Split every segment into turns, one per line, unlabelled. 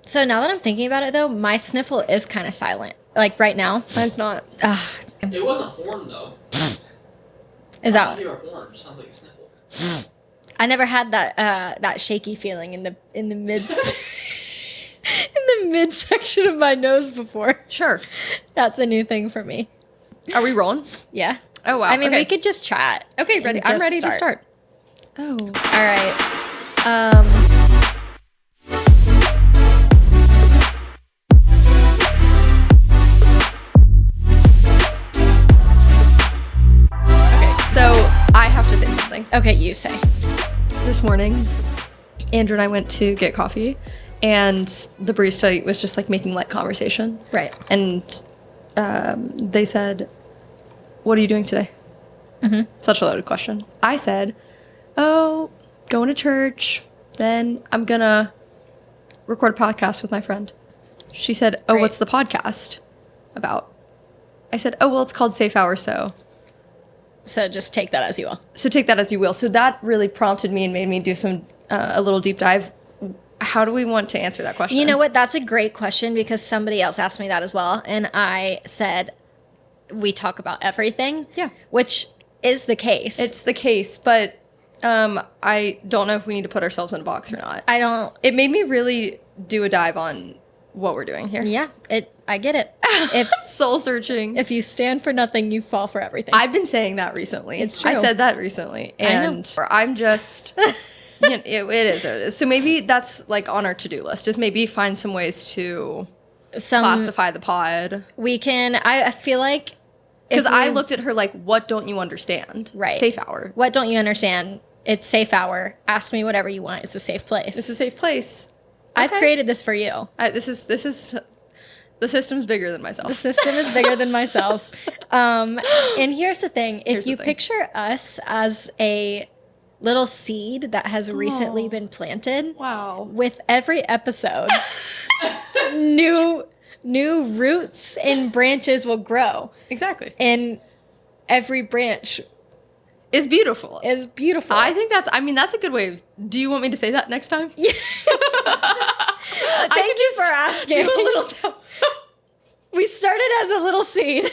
So now that I'm thinking about it, though, my sniffle is kind of silent. Like, right now.
Mine's not.
It wasn't horn, though.
Is
I
that...
hear a horn. It sounds like a sniffle.
I never had that shaky feeling in the midst... in the midsection of my nose before.
Sure.
That's a new thing for me.
Are we rolling?
Yeah.
Oh, wow.
I mean,
okay.
we could just chat.
Okay, ready. I'm ready to start. Oh.
All right.
Okay, so I have to say something.
Okay, you say.
This morning, Andrew and I went to get coffee, and the barista was just like making light conversation.
Right.
And they said, "What are you doing today?" Mm-hmm. Such a loaded question. I said, "Oh, going to church. Then I'm gonna record a podcast with my friend." She said, "Oh,
Great.
What's the podcast about?" I said, "Oh, well, it's called Safe Hour, so
just take that as you will.
take that as you will." So that really prompted me and made me do some a little deep dive. How do we want to answer that question?
You know what? That's a great question because somebody else asked me that as well. And I said, we talk about everything.
Yeah.
Which is the case.
It's the case, but I don't know if we need to put ourselves in a box or not.
I don't...
It made me really do a dive on what we're doing here.
Yeah, I get it. If
Soul searching.
if you stand for nothing, you fall for everything.
I've been saying that recently.
It's true.
I said that recently. And I'm just... you know, it is what it is. So maybe that's like on our to-do list, is maybe find some ways to classify the pod.
We can... I feel like...
Because I looked at her like, what don't you understand?
Right.
Safe hour.
What don't you understand? It's safe hour. Ask me whatever you want. It's a safe place.
It's a safe place.
I've
Okay.
created this for you.
This is the system's bigger than myself.
The system is bigger than myself. And here's the thing. If you picture us as a little seed that has recently been planted.
Wow.
With every episode, new roots and branches will grow.
Exactly.
And every branch
Is beautiful.
is beautiful.
I think that's a good way of, do you want me to say that next time?
Yeah. Thank you for asking.
Do a little
We started as a little seed,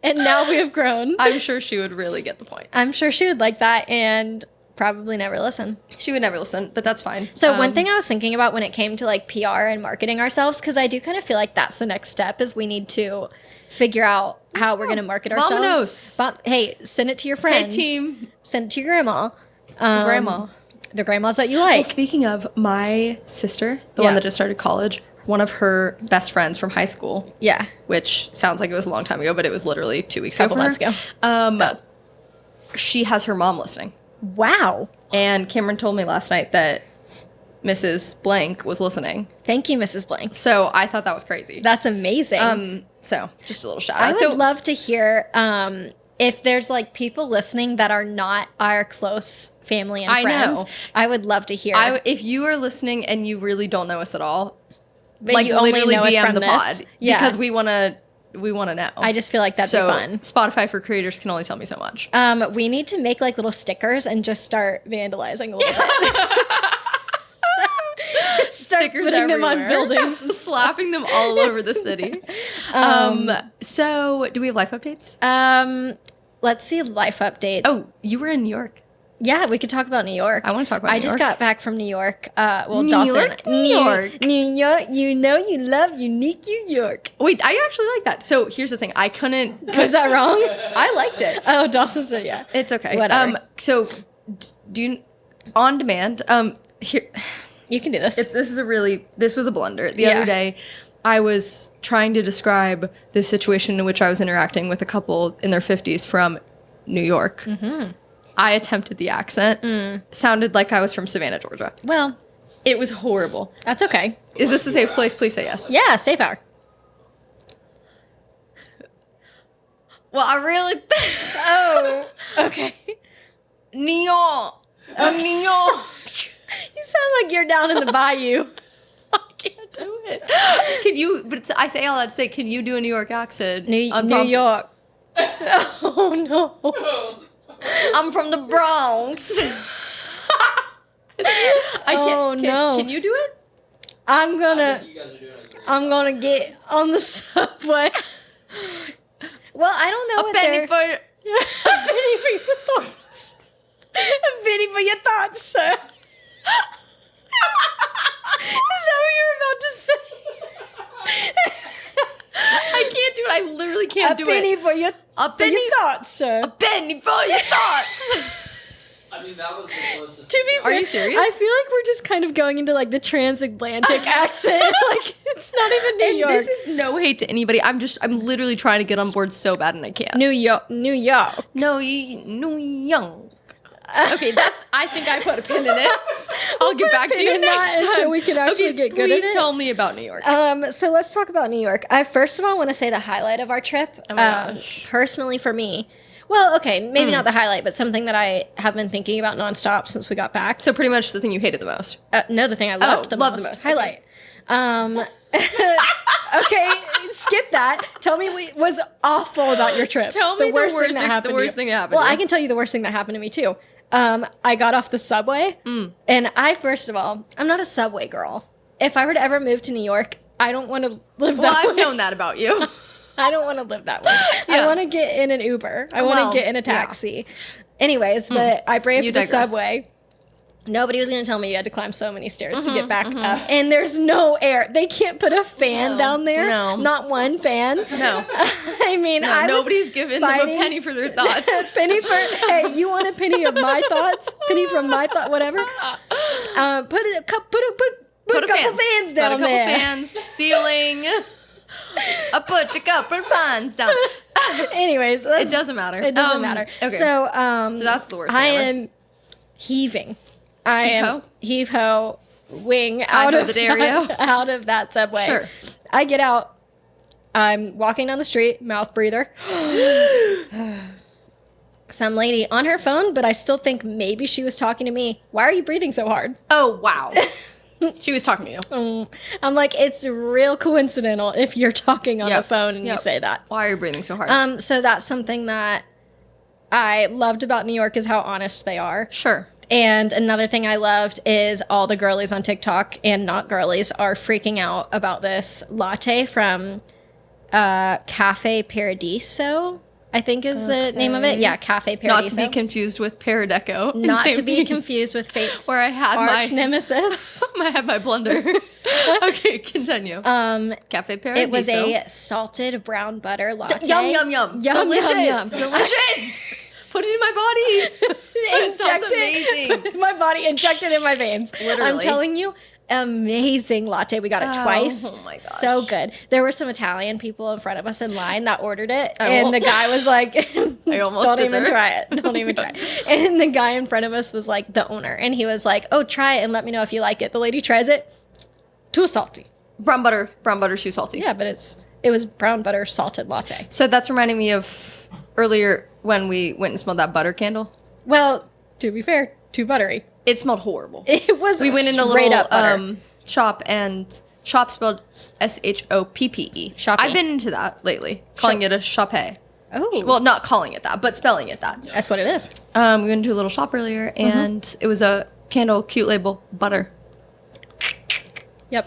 and now we have grown.
I'm sure she would really get the point.
I'm sure she would like that and probably never listen.
She would never listen, but that's fine.
So one thing I was thinking about when it came to like PR and marketing ourselves, because I do kind of feel like that's the next step, is we need to figure out how we're going to market ourselves. Hey, send it to your friends.
Hey, team.
Send it to your grandma.
Grandma.
The grandmas that you like.
Well, speaking of, my sister, the one that just started college, one of her best friends from high school.
Yeah.
Which sounds like it was a long time ago, but it was literally 2 weeks
Couple
ago.
months ago.
She has her mom listening.
Wow.
And Cameron told me last night that Mrs. Blank was listening.
Thank you, Mrs. Blank.
So I thought that was crazy.
That's amazing.
So just a little shout out.
I would love to hear if there's like people listening that are not our close family and friends. I would love to hear.
If you are listening and you really don't know us at all,
But
like
you only
literally
know us
DM
from
the
this.
pod
Yeah.
because we want to know.
I just feel like that'd be fun.
Spotify for creators can only tell me so much.
We need to make like little stickers and just start vandalizing a little bit. Start
Stickers
putting them on
everywhere.
buildings.
Slapping them all over the city. So do we have life updates?
Let's see life updates.
Oh, you were in New York.
Yeah, we could talk about New York.
I want to talk about New
I just
York.
got back from New York. Well,
New
Dawson.
York, New York.
New York. You know you love unique New York.
Wait, I actually like that. So here's the thing. I couldn't.
Was that wrong?
I liked it.
Oh, Dawson said yeah.
It's okay.
Whatever.
So do you, on demand, here,
You can do this.
this was a blunder. The
Yeah.
other day, I was trying to describe the situation in which I was interacting with a couple in their 50s from New York. Mm-hmm. I attempted the accent. Sounded like I was from Savannah, Georgia.
Well,
It was horrible.
that's okay.
Is this a safe place? Please say yes.
Yeah, safe hour.
Well, I really...
Oh, okay.
New York. New York.
You sound like you're down in the bayou.
I can't do it. Can you... But I say all that to say, can you do a New York accent?
New
Unprompted?
York. Oh, no.
I'm from the Bronx. I can't.
Oh, no.
Can you do it?
I'm
I think you guys are doing a great job.
get on the subway. Well, I don't know what they're...
A penny
for your thoughts. A penny for your thoughts, sir. Is that what you're about to say?
I can't do it. I literally can't do
A penny
it.
for your thoughts, sir.
A penny for your thoughts.
I mean, that was the closest.
To be
thing.
fair,
Are you serious?
I feel like we're just kind of going into like the transatlantic accent. Like it's not even New York.
This is no hate to anybody. I'm literally trying to get on board so bad and I can't.
New York.
New York. Okay, I think I put a pin in it. I'll get back to you next time.
until we can actually get good at
Please
it.
tell me about New York.
So let's talk about New York. I first of all want to say the highlight of our trip.
Oh my gosh.
Personally for me. Well, okay, maybe not the highlight, but something that I have been thinking about nonstop since we got back.
So pretty much the thing you hated the most.
No, the thing I loved the
loved the
most.
most.
Highlight. Okay, skip that. Tell me what was awful about your trip.
Tell me the worst thing that
to
happened
you.
to
Well,
you.
I can tell you the worst thing that happened to me too. I got off the subway, and first of all, I'm not a subway girl. If I were to ever move to New York, I don't want to live
Well,
that way.
I've known that about you.
I don't want to live that way. I
Yeah.
want to get in an Uber. I want
Well,
to get in a
yeah.
taxi. Anyways, but I braved
You
the
digress.
subway. Nobody was going to tell me you had to climb so many stairs to get back up. And there's no air. They can't put a fan
No,
down there.
no.
Not one fan.
No.
I mean,
No,
I was
nobody's giving them a
fighting-
penny for their thoughts.
penny for, hey, you want a penny of my thoughts? Penny from my thought, whatever. Put a couple fans down
Put a couple
there.
fans, ceiling. I put a couple fans down.
Anyways,
It doesn't matter.
It doesn't matter.
Okay.
So
that's the worst
I
thing ever.
am heaving. I am
Heave-ho?
heave-ho wing out
ho
of
the Dario.
out of that subway.
Sure.
I get out. I'm walking down the street, mouth breather. Some lady on her phone, but I still think maybe she was talking to me. Why are you breathing so hard?
Oh, wow. She was talking to you.
I'm like, it's real coincidental if you're talking on the
Yep.
phone and you
Yep.
say that.
Why are you breathing so hard?
So that's something that I loved about New York is how honest they are.
Sure.
And another thing I loved is all the girlies on TikTok and not girlies are freaking out about this latte from Cafe Paradiso, I think is the name of it. Yeah, Cafe Paradiso.
Not to be confused with Paradeco. in
Not
St.
to be
Pete,
confused with Fate's
Where I had
arch
my-
nemesis.
I had my blunder. Okay, continue. Cafe Paradiso.
It was a salted brown butter latte.
Yum, yum, yum.
Yum,
Delicious.
yum, yum.
Delicious. Put it in my body. That sounds amazing.
Put it in my body, injected in my veins. I'm
Literally.
telling you, amazing latte. We got it twice.
Oh my gosh.
So good. There were some Italian people in front of us in line that ordered it,
I
and
won't-
the guy was like,
I almost
"Don't
did
even
there.
try it. Don't even try it." And the guy in front of us was like the owner, and he was like, "Oh, try it and let me know if you like it." The lady tries it, too salty.
Brown butter too salty.
Yeah, but it was brown butter salted latte.
So that's reminding me of earlier when we went and smelled that butter candle.
Well, to be fair, too buttery.
It smelled horrible.
It was
We went in a
straight
little
up butter.
shop and shop spelled SHOPPE.
Shoppe.
I've been into that lately, calling it a shoppe.
Oh,
Well, not calling it that, but spelling it that.
that's what it is.
We went into a little shop earlier, and it was a candle, cute label, butter.
Yep.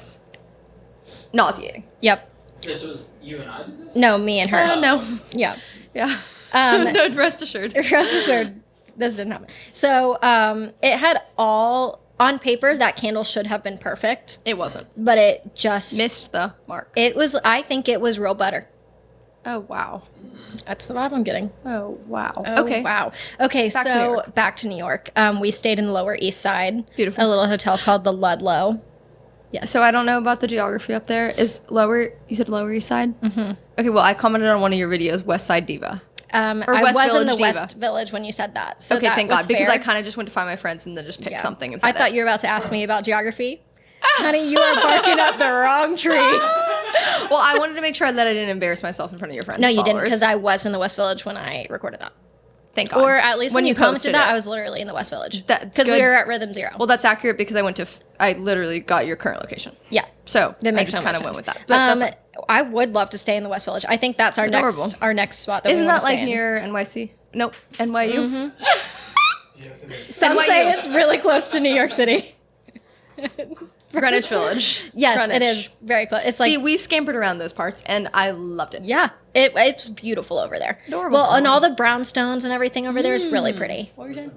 Nauseating.
Yep.
This was you and I did this?
No, me and her.
No.
Yeah.
Yeah.
Um,
No, rest assured.
Rest assured, this didn't happen. So it had all on paper that candle should have been perfect,
It wasn't.
but it just
Missed the mark.
it was. I think it was real butter.
Oh, wow.
That's the vibe I'm getting.
Oh, wow.
Oh,
Okay.
Wow. Okay.
Back to New
so
York.
back to New York. We stayed in the Lower East Side.
Beautiful.
A little hotel called the Ludlow. Yes.
So I don't know about the geography up there. Is lower, you said Lower East Side? Mm-hmm. Okay, well, I commented on one of your videos, West Side Diva.
I
West
was in
Village
the
Diva.
West Village when you said that. So
Okay,
that
thank
was
God, because
fair.
I kind of just went to find my friends and then just picked
Yeah.
something and
I
said
thought
it.
you were about to ask me about geography. Honey, you are barking up the wrong tree.
Well, I wanted to make sure that I didn't embarrass myself in front of your friends.
No, you didn't,
followers.
because I was in the West Village when I recorded that.
Thank God.
Or at least when you commented
posted
that,
it.
I was literally in the West Village.
That's
Because we
good.
were at Rhythm Zero.
Well, that's accurate because I went to. I literally got your current location.
yeah.
So
That makes
I
so
just
much
kind of
sense.
went with that. But that's fine.
I would love to stay in the West Village. I think that's our
Adorable.
next spot that
Isn't
we want
that
to
like
stay in.
near NYC? Nope, NYU.
Yes, it is.
Some
NYU.
say it's really close to New York City.
Greenwich Village.
Yes, it
Greenwich.
is very close. It's like
See, we've scampered around those parts, and I loved it.
yeah, it's beautiful over there.
Adorable.
Well, and all the brownstones and everything over there is really pretty.
What were you saying?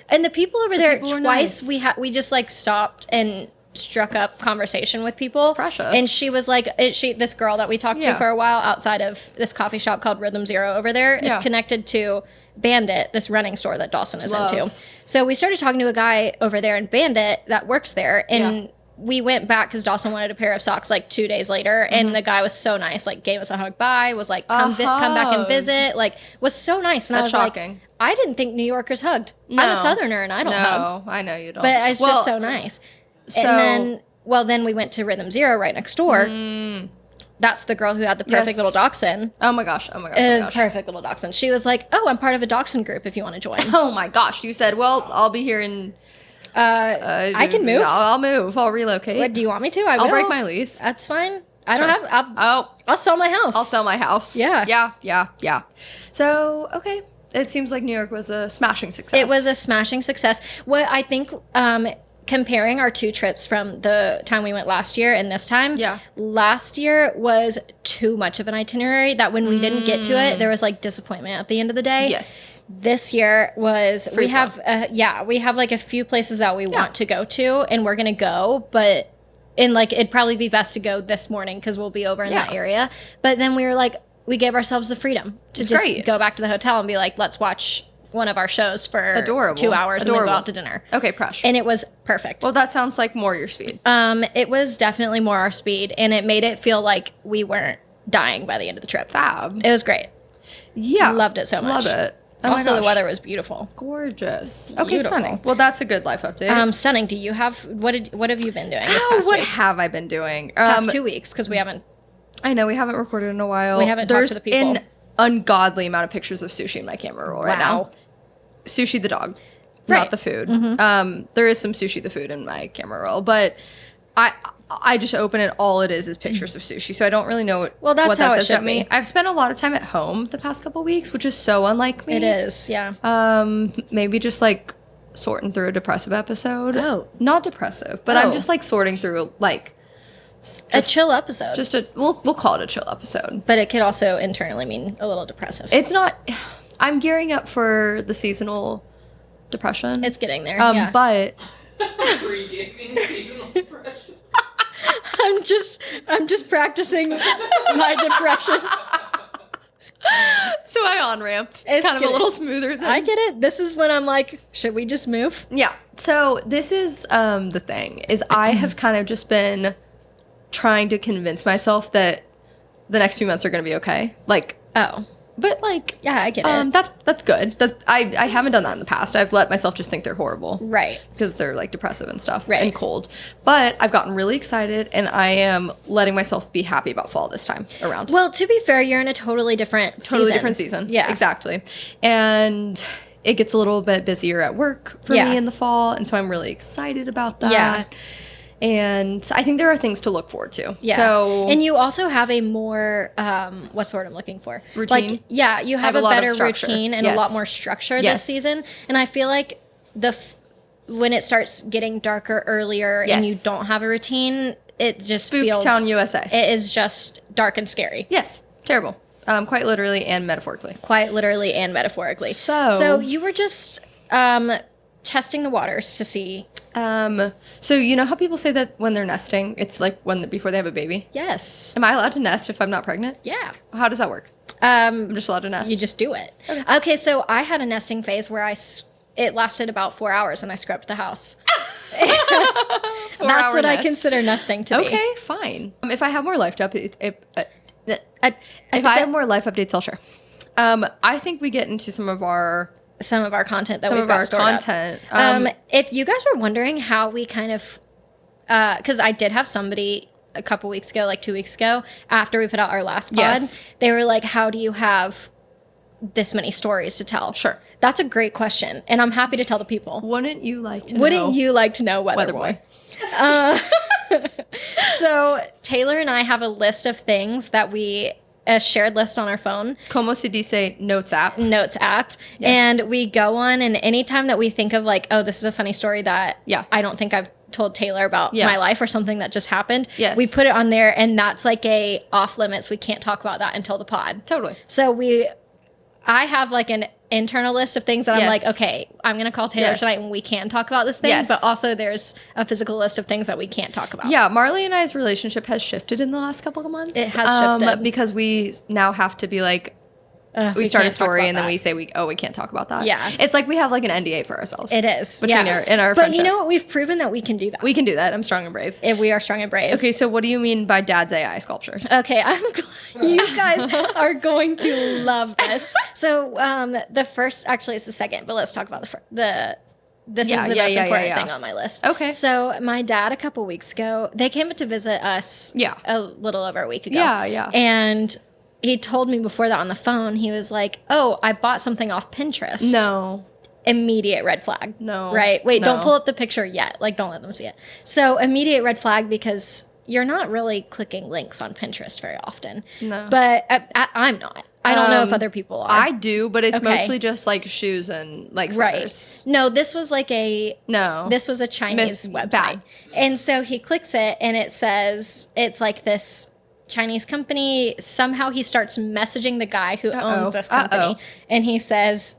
And the people over there,
people are
twice
nice.
we just like stopped and struck up conversation with people.
It's precious.
And she was like, this girl that we talked to
Yeah.
for a while outside of this coffee shop called Rhythm Zero over there is
Yeah.
connected to Bandit, this running store that Dawson is
Love.
into. So we started talking to a guy over there in Bandit that works there, and
Yeah.
we went back because Dawson wanted a pair of socks like 2 days later, and the guy was so nice, like gave us a hug bye, was like, come back and
hug.
visit, like was so nice. And I was
That's shocking.
like, I didn't think New Yorkers hugged. I'm
No.
a Southerner and I don't hug.
No, I know you don't.
But it's
Well,
just so nice.
so-
And then we went to Rhythm Zero right next door. That's the girl who had the perfect
Yes.
little dachshund.
Oh my gosh. Oh my gosh. Oh my gosh.
Perfect little dachshund. She was like, "Oh, I'm part of a dachshund group. If you want to join."
Oh my gosh. You said, well, I'll be here in.
I can move.
I'll move. I'll relocate.
What do you want me to?
I'll
will.
break my lease.
That's fine. I don't
Sure.
have. I'll sell my house.
I'll sell my house.
Yeah.
Yeah. So, okay. It seems like New York was a smashing success.
It was a smashing success. What I think, comparing our two trips from the time we went last year and this time,
Yeah.
last year was too much of an itinerary that when we didn't get to it, there was like disappointment at the end of the day.
Yes.
This year was
Free
we have like a few places that we want to go to, and we're gonna go, but and like it'd probably be best to go this morning because we'll be over in that
Yeah.
area. But then we were like, we gave ourselves the freedom to just
great.
go back to the hotel and be like, let's watch one of our shows for
Adorable.
2 hours and then go
Adorable.
out to dinner.
Okay, Presh.
And it was perfect.
Well, that sounds like more your speed.
It was definitely more our speed, and it made it feel like we weren't dying by the end of the trip.
Fab.
It was great.
Yeah.
Loved it so much.
Love it. Oh my
Also, the
gosh.
weather was beautiful.
Gorgeous. Okay,
Beautiful.
stunning. Well, that's a good life update.
Stunning. Do you have what have you been doing this
Oh,
past
what
week?
have I been doing?
Past 2 weeks because we haven't.
I know we haven't recorded in a while.
We haven't talked
There's
to the people.
an ungodly amount of pictures of Sushi in my camera roll right now.
Wow.
Sushi the dog,
Right.
not the food. There is some Sushi the food in my camera roll, but I just open it. All it is pictures of Sushi, so I don't really know
Well, that's
what that
how it
says
should
about me.
be.
I've spent a lot of time at home the past couple weeks, which is so unlike me.
It is, yeah.
Maybe just like sorting through a depressive episode.
Oh.
Not depressive, but I'm
Oh.
just like sorting through like
A chill episode.
just a we'll call it a chill episode.
but it could also internally mean a little depressive.
It's not. I'm gearing up for the seasonal depression.
It's getting there. Yeah.
But
Pre-gaming seasonal depression.
I'm just practicing my depression.
so I on ramp.
It's
kind of a
getting-
little smoother than
I get it. This is when I'm like, should we just move?
yeah. So this is the thing is I have kind of just been trying to convince myself that the next few months are going to be okay. Like,
Oh.
but like,
Yeah, I get it.
that's good. I haven't done that in the past. I've let myself just think they're horrible.
Right.
Because they're like depressive and stuff
Right.
and cold. But I've gotten really excited and I am letting myself be happy about fall this time around.
Well, to be fair, you're in a totally different
Different season.
Yeah.
Exactly. And it gets a little bit busier at work for
Yeah.
me in the fall. And so I'm really excited about that.
Yeah.
And I think there are things to look forward to.
Yeah.
So
and you also have a more what's the word I'm looking for?
Routine?
Like, yeah, you have
a
a
lot of
better
structure.
routine and
Yes.
a lot more structure
Yes.
this season. And I feel like when it starts getting darker earlier and you
Yes.
don't have a routine, it just
Spook
feels
Town, USA.
It is just dark and scary.
yes, terrible. Quite literally and metaphorically.
Quite literally and metaphorically.
So-
you were just testing the waters to see.
So you know how people say that when they're nesting, it's like before they have a baby?
Yes.
Am I allowed to nest if I'm not pregnant?
Yeah.
How does that work? I'm just allowed to nest.
You just do it. Okay, so I had a nesting phase where it lasted about 4 hours and I scrubbed the house. That's what I consider nesting to be.
Okay, fine. If I have more life updates,
Uh,
if I have more life updates, I'll share. I think we get into some of our
content that
some
we've
of
got
our
stored up.
content.
If you guys were wondering how we kind of, because I did have somebody a couple weeks ago, like 2 weeks ago, after we put out our last pod,
Yes.
they were like, how do you have this many stories to tell?
Sure.
That's a great question, and I'm happy to tell the people.
Wouldn't you like to know?
Wouldn't you like to know Weather Boy? So Taylor and I have a list of things that a shared list on our phone,
Como se dice notes app?
notes app, and we go on, and anytime that we think of like, oh, this is a funny story that
Yeah.
I don't think I've told Taylor about
Yeah.
my life or something that just happened.
Yes.
We put it on there, and that's like a off limits. We can't talk about that until the pod.
Totally.
So I have like an internal list of things that I'm
Yes.
like, okay, I'm going to call Taylor
Yes.
tonight and we can talk about this thing.
Yes.
But also there's a physical list of things that we can't talk about.
Yeah, Marlee and I's relationship has shifted in the last couple of months.
It has shifted.
Because we now have to be like, we
we
start a
can't talk
story
about
and then
that.
we say we can't talk about that.
Yeah.
It's like we have like an NDA for ourselves.
It is.
Between
yeah.
our in our
But
friendship.
you know what? We've proven that we can do that.
We can do that. I'm strong and brave.
If we are strong and brave.
Okay, so what do you mean by dad's AI sculptures?
Okay, I'm glad you guys are going to love this. So the first, actually it's the second, but let's talk about this is the most important thing on my list.
Okay.
So my dad a couple weeks ago, they came to visit us
Yeah.
a little over a week ago.
Yeah.
And he told me before that on the phone, he was like, oh, I bought something off Pinterest.
No.
Immediate red flag.
No.
Right? Wait, don't
No.
pull up the picture yet. Like, don't let them see it. So immediate red flag because you're not really clicking links on Pinterest very often.
No.
But I'm not. I don't know if other people are.
I do, but it's
Okay.
mostly just like shoes and like sweaters.
Right. No, this was like
No.
this was a Chinese website.
Bad.
And so he clicks it and it says it's like this Chinese company. Somehow he starts messaging the guy who owns this company. And he says,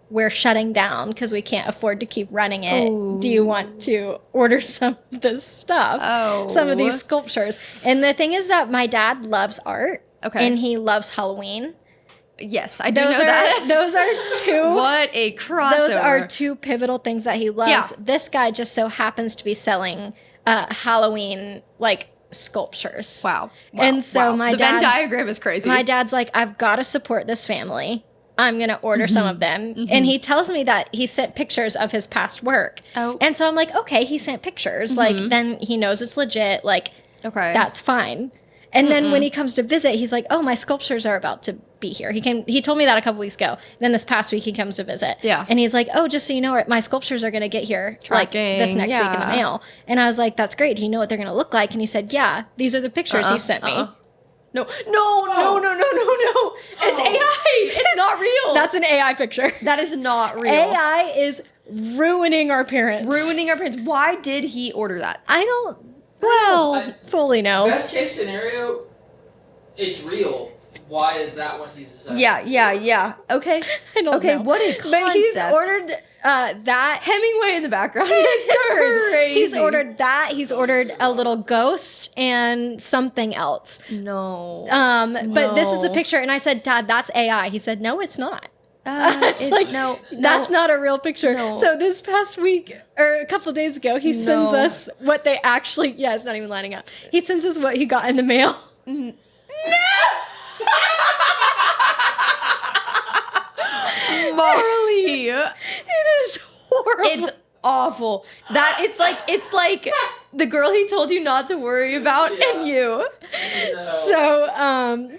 we're shutting down because we can't afford to keep running it. Do you want to order some of this stuff? Some of these sculptures. And the thing is that my dad loves art.
Okay.
And he loves Halloween.
Yes, I do
Those
know
are
that.
those are two
What a crossover.
those are two pivotal things that he loves.
Yeah.
This guy just so happens to be selling Halloween like sculptures.
Wow.
And so my
the
dad
Venn diagram is crazy.
my dad's like, I've got to support this family. I'm going to order some of them.
Mm-hmm.
And he tells me that he sent pictures of his past work.
Oh.
And so I'm like, okay, he sent pictures. Like, then he knows it's legit. Like,
Okay.
that's fine. And then when he comes to visit, he's like, oh, my sculptures are about to be here. He told me that a couple weeks ago. Then this past week he comes to visit.
Yeah.
And he's like, oh, just so you know, my sculptures are going to get here like this
Tracking,
next week in the
yeah.
mail. And I was like, that's great. Do you know what they're going to look like? And he said, yeah, these are the pictures he sent me.
No. It's AI. It's not real.
That's an AI picture.
That is not real.
AI is ruining our parents.
Ruining our parents. Why did he order that?
I don't fully know.
Best case scenario, it's real. Why is that what he's decided?
Yeah. Okay.
I don't
Okay,
know.
what a concept.
But he's ordered that.
Hemingway in the background.
It's
Crazy.
He's ordered that. He's ordered a little ghost and something else.
No.
But this is a
No.
picture, and I said, Dad, that's AI. He said, no, it's not. It's
It-
like,
no,
that's
no.
not a real picture.
No.
So this past week, or a couple days ago, he sends
No.
us what they actually, it's not even lining up. He sends us what he got in the mail.
Marlee.
It is horrible.
It's awful. That it's like the girl he told you not to worry about and you.
So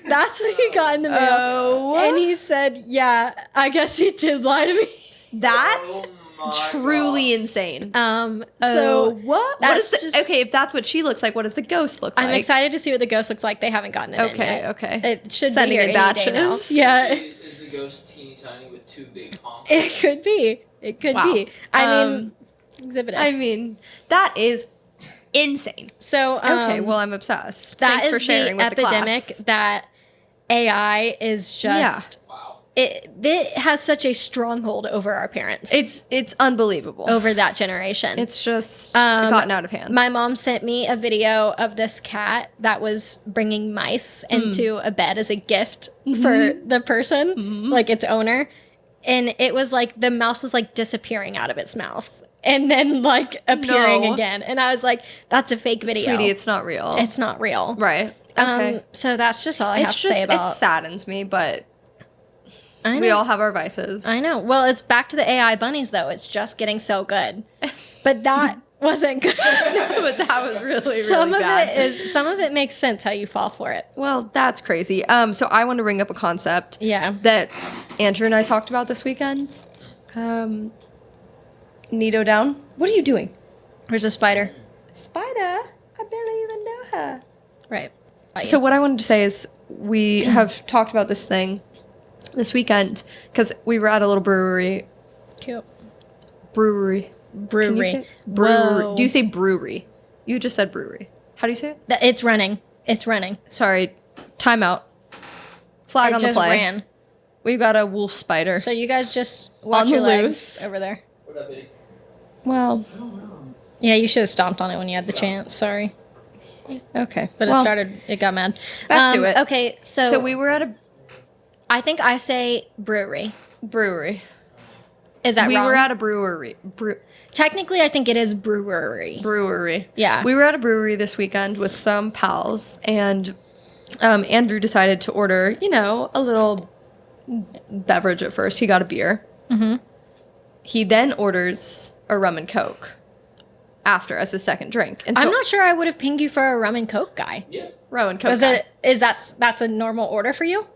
that's what he got in the mail.
Oh.
And he said, yeah, I guess he did lie to me.
That's
Oh my
truly insane.
So
what? What
that's
is the,
just-
okay, if that's what she looks like, what does the ghost look like?
I'm excited to see what the ghost looks like. They haven't gotten it in
Okay,
yet.
okay.
It should
Sending
be
in
here any day now.
batches.
Yeah,
Is the ghost teeny tiny with two big palms?
it could be. It could
Wow.
be. I mean, exhibit it.
I mean, that is insane.
So
Okay, well, I'm obsessed.
that
Thanks
is
for sharing
the
with the
epidemic
class.
that AI is just.
Wow.
It has such a stronghold over our parents.
It's unbelievable.
over that generation.
It's just gotten out of hand.
My mom sent me a video of this cat that was bringing mice into a bed as a gift for the person, like its owner. And it was like the mouse was like disappearing out of its mouth and then like appearing
No.
again. And I was like, that's a fake video.
Sweetie, it's not real.
It's not real.
right. Okay.
So that's just all I have
it's
to
just
say about
it saddens me, but
I know.
we all have our vices.
I know. Well, it's back to the AI bunnies though. It's just getting so good. But that wasn't good.
But that was really
some
really
of
bad.
some of it makes sense how you fall for it.
Well, that's crazy. So I want to bring up a concept
Yeah.
that Andrew and I talked about this weekend. Nito down. What are you doing?
There's a spider.
Spider. I barely even know her.
Right.
So what I wanted to say is we have talked about this thing this weekend because we were at a little brewery.
Cute.
Brewery.
brewery.
Can you say brewery?
Whoa.
Do you say brewery? You just said brewery. How do you say it?
It's running. It's running.
Sorry. Timeout. Flag
It
on the
just
play.
ran.
We've got a wolf spider.
So you guys just watch
On the
your legs
loose.
over there.
What up, Biddy?
Well,
Yeah, you should have stomped on it when you had the chance. Sorry.
okay.
But
Well,
it got mad.
Back to it.
Okay,
So we were at a
I think I say brewery.
brewery.
Is that
We
wrong?
were at a brewery.
Technically, I think it is brewery.
Brewery.
Yeah.
We were at a brewery this weekend with some pals, and Andrew decided to order, a little beverage at first. He got a beer. Mm-hmm. He then orders a rum and coke after as his second drink. And so
I'm not sure I would have pinged you for a rum and coke guy.
Yeah.
rum and coke.
That's a normal order for you?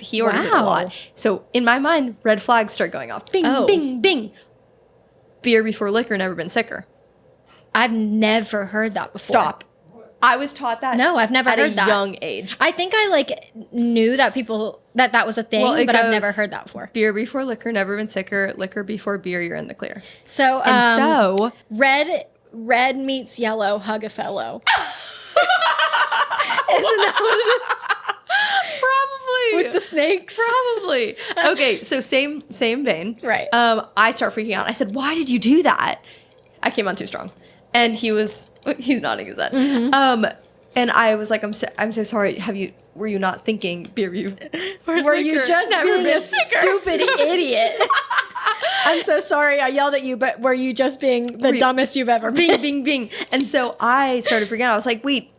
He orders it a
Wow.
lot. So in my mind, red flags start going off. Bing,
Oh.
bing, bing. Beer before liquor, never been sicker.
I've never heard that before.
Stop. I was taught that.
No, I've never
at
heard
a
that.
young age.
I think I knew that that was a thing,
Well, it
but I've
goes-
never heard that before.
Beer before liquor, never been sicker. Liquor before beer, you're in the clear.
So,
And so,
red meets yellow, hug a fellow. Isn't that what it is?
probably
With the snakes?
probably. Okay, so same vein.
Right.
I start freaking out. I said, "Why did you do that?" I came on too strong, and he's nodding his head.
Mm-hmm.
And I was like, I'm so sorry. Were you not thinking beer?
Were you just being a stupid idiot? I'm so sorry I yelled at you, but were you just being the dumbest you've ever been?
Bing, bing, bing. And so I started freaking out. I was like, wait,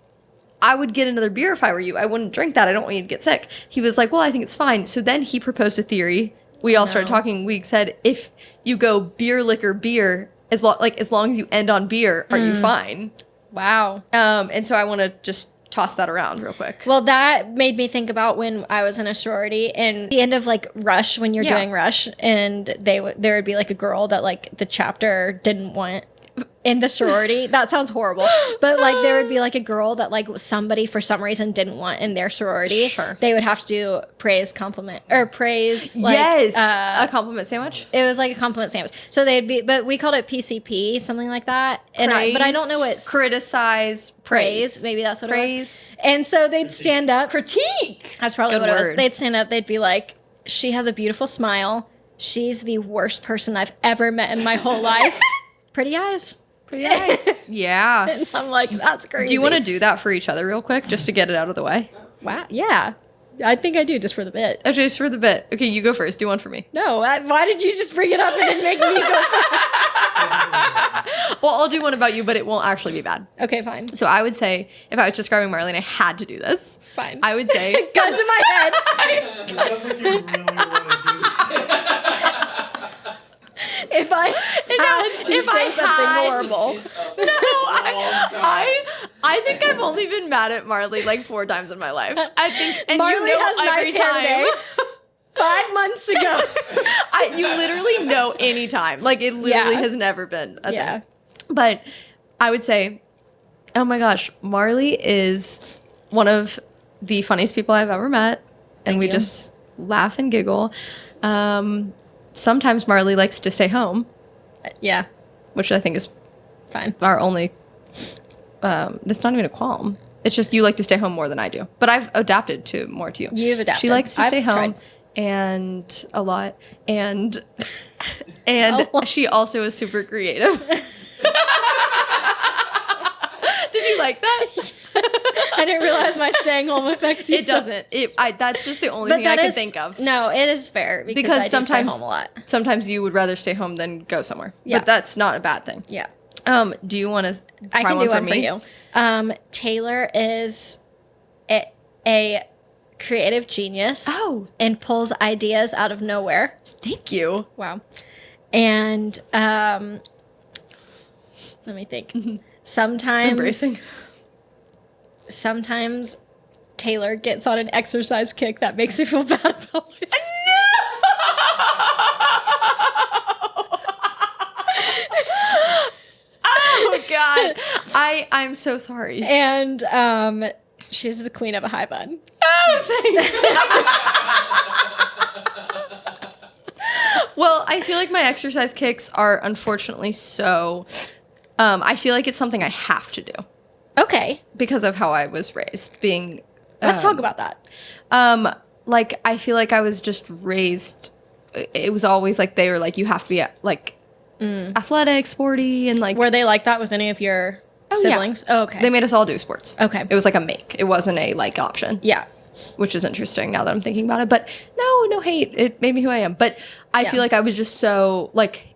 I would get another beer if I were you. I wouldn't drink that. I don't want you to get sick. He was like, well, I think it's fine. So then he proposed a theory. We all started talking. We said, if you go beer, liquor, beer, as long as you end on beer, are you fine?
Wow.
And so I want to just toss that around real quick.
Well, that made me think about when I was in a sorority and the end of Rush, when you're
Yeah.
doing Rush, and there would be a girl that the chapter didn't want in the sorority. That sounds horrible, but there would be a girl that somebody for some reason didn't want in their sorority.
Sure.
They would have to do compliment or praise.
Yes, a compliment sandwich.
It was like a compliment sandwich. So but we called it PCP, something like that. And but I don't know what
criticize,
praise. Maybe that's what it
praise.
was. And so they'd stand up.
Critique.
That's probably
Good
what it was.
word.
They'd stand up. They'd be like, "She has a beautiful smile. She's the worst person I've ever met in my whole life. Pretty eyes. Pretty eyes."
Yeah.
And I'm like, that's crazy.
Do you want to do that for each other real quick, just to get it out of the way?
Wow. Yeah. I think I do, just for the bit.
Okay, just for the bit. Okay, you go first. Do one for me.
No, why did you just bring it up and then make me go?
Well, I'll do one about you, but it won't actually be bad.
Okay, fine.
So I would say, if I was describing Marlee and I had to do this,
Fine.
I would say,
Gun to my head.
It sounds like you really want to do this.
If I had to
if
say
I
something
had-
horrible.
No, I think I've only been mad at Marlee 4 times in my life. I think, and
Marlee
you know
has
every
nice hair
time.
today. 5 months ago.
You literally know any time. It literally
Yeah.
has never been a
Yeah.
thing. But I would say, oh my gosh, Marlee is one of the funniest people I've ever met. And
Thank
we
you.
just laugh and giggle. Sometimes Marlee likes to stay home,
Yeah,
which I think is
fine.
our only, it's not even a qualm. It's just you like to stay home more than I do. But I've adapted to more to you.
You've adapted.
She likes to
I've
stay home
tried.
and a lot. And she also is super creative. Did you like that?
I didn't realize my staying home affects you.
It doesn't. That's just the only
But
thing I
that
can
is-
think of.
No, it is fair because
Because
I do
sometimes
stay home a lot.
Sometimes you would rather stay home than go somewhere.
Yeah.
But that's not a bad thing.
Yeah,
Do you want to
I
try
can do one
me?
for you. Taylor is a creative genius.
Oh.
And pulls ideas out of nowhere.
Thank you.
Wow. And let me think.
Embracing.
Sometimes Taylor gets on an exercise kick that makes me feel bad about myself.
Oh God. I'm so sorry.
And she's the queen of a high bun.
Oh, thanks. Well, I feel like my exercise kicks are unfortunately so. I feel like it's something I have to do
Okay.
because of how I was raised. Being
Let's talk about that.
like I feel like I was just raised. It was always like they were like you have to be like athletic, sporty, and like
Were they like that with any of your siblings?
Yeah.
Oh, okay.
They made us all do sports.
Okay.
It was like a make. It wasn't a like option.
yeah.
Which is interesting now that I'm thinking about it. But no hate. It made me who I am. But I
Yeah.
feel like I was just so like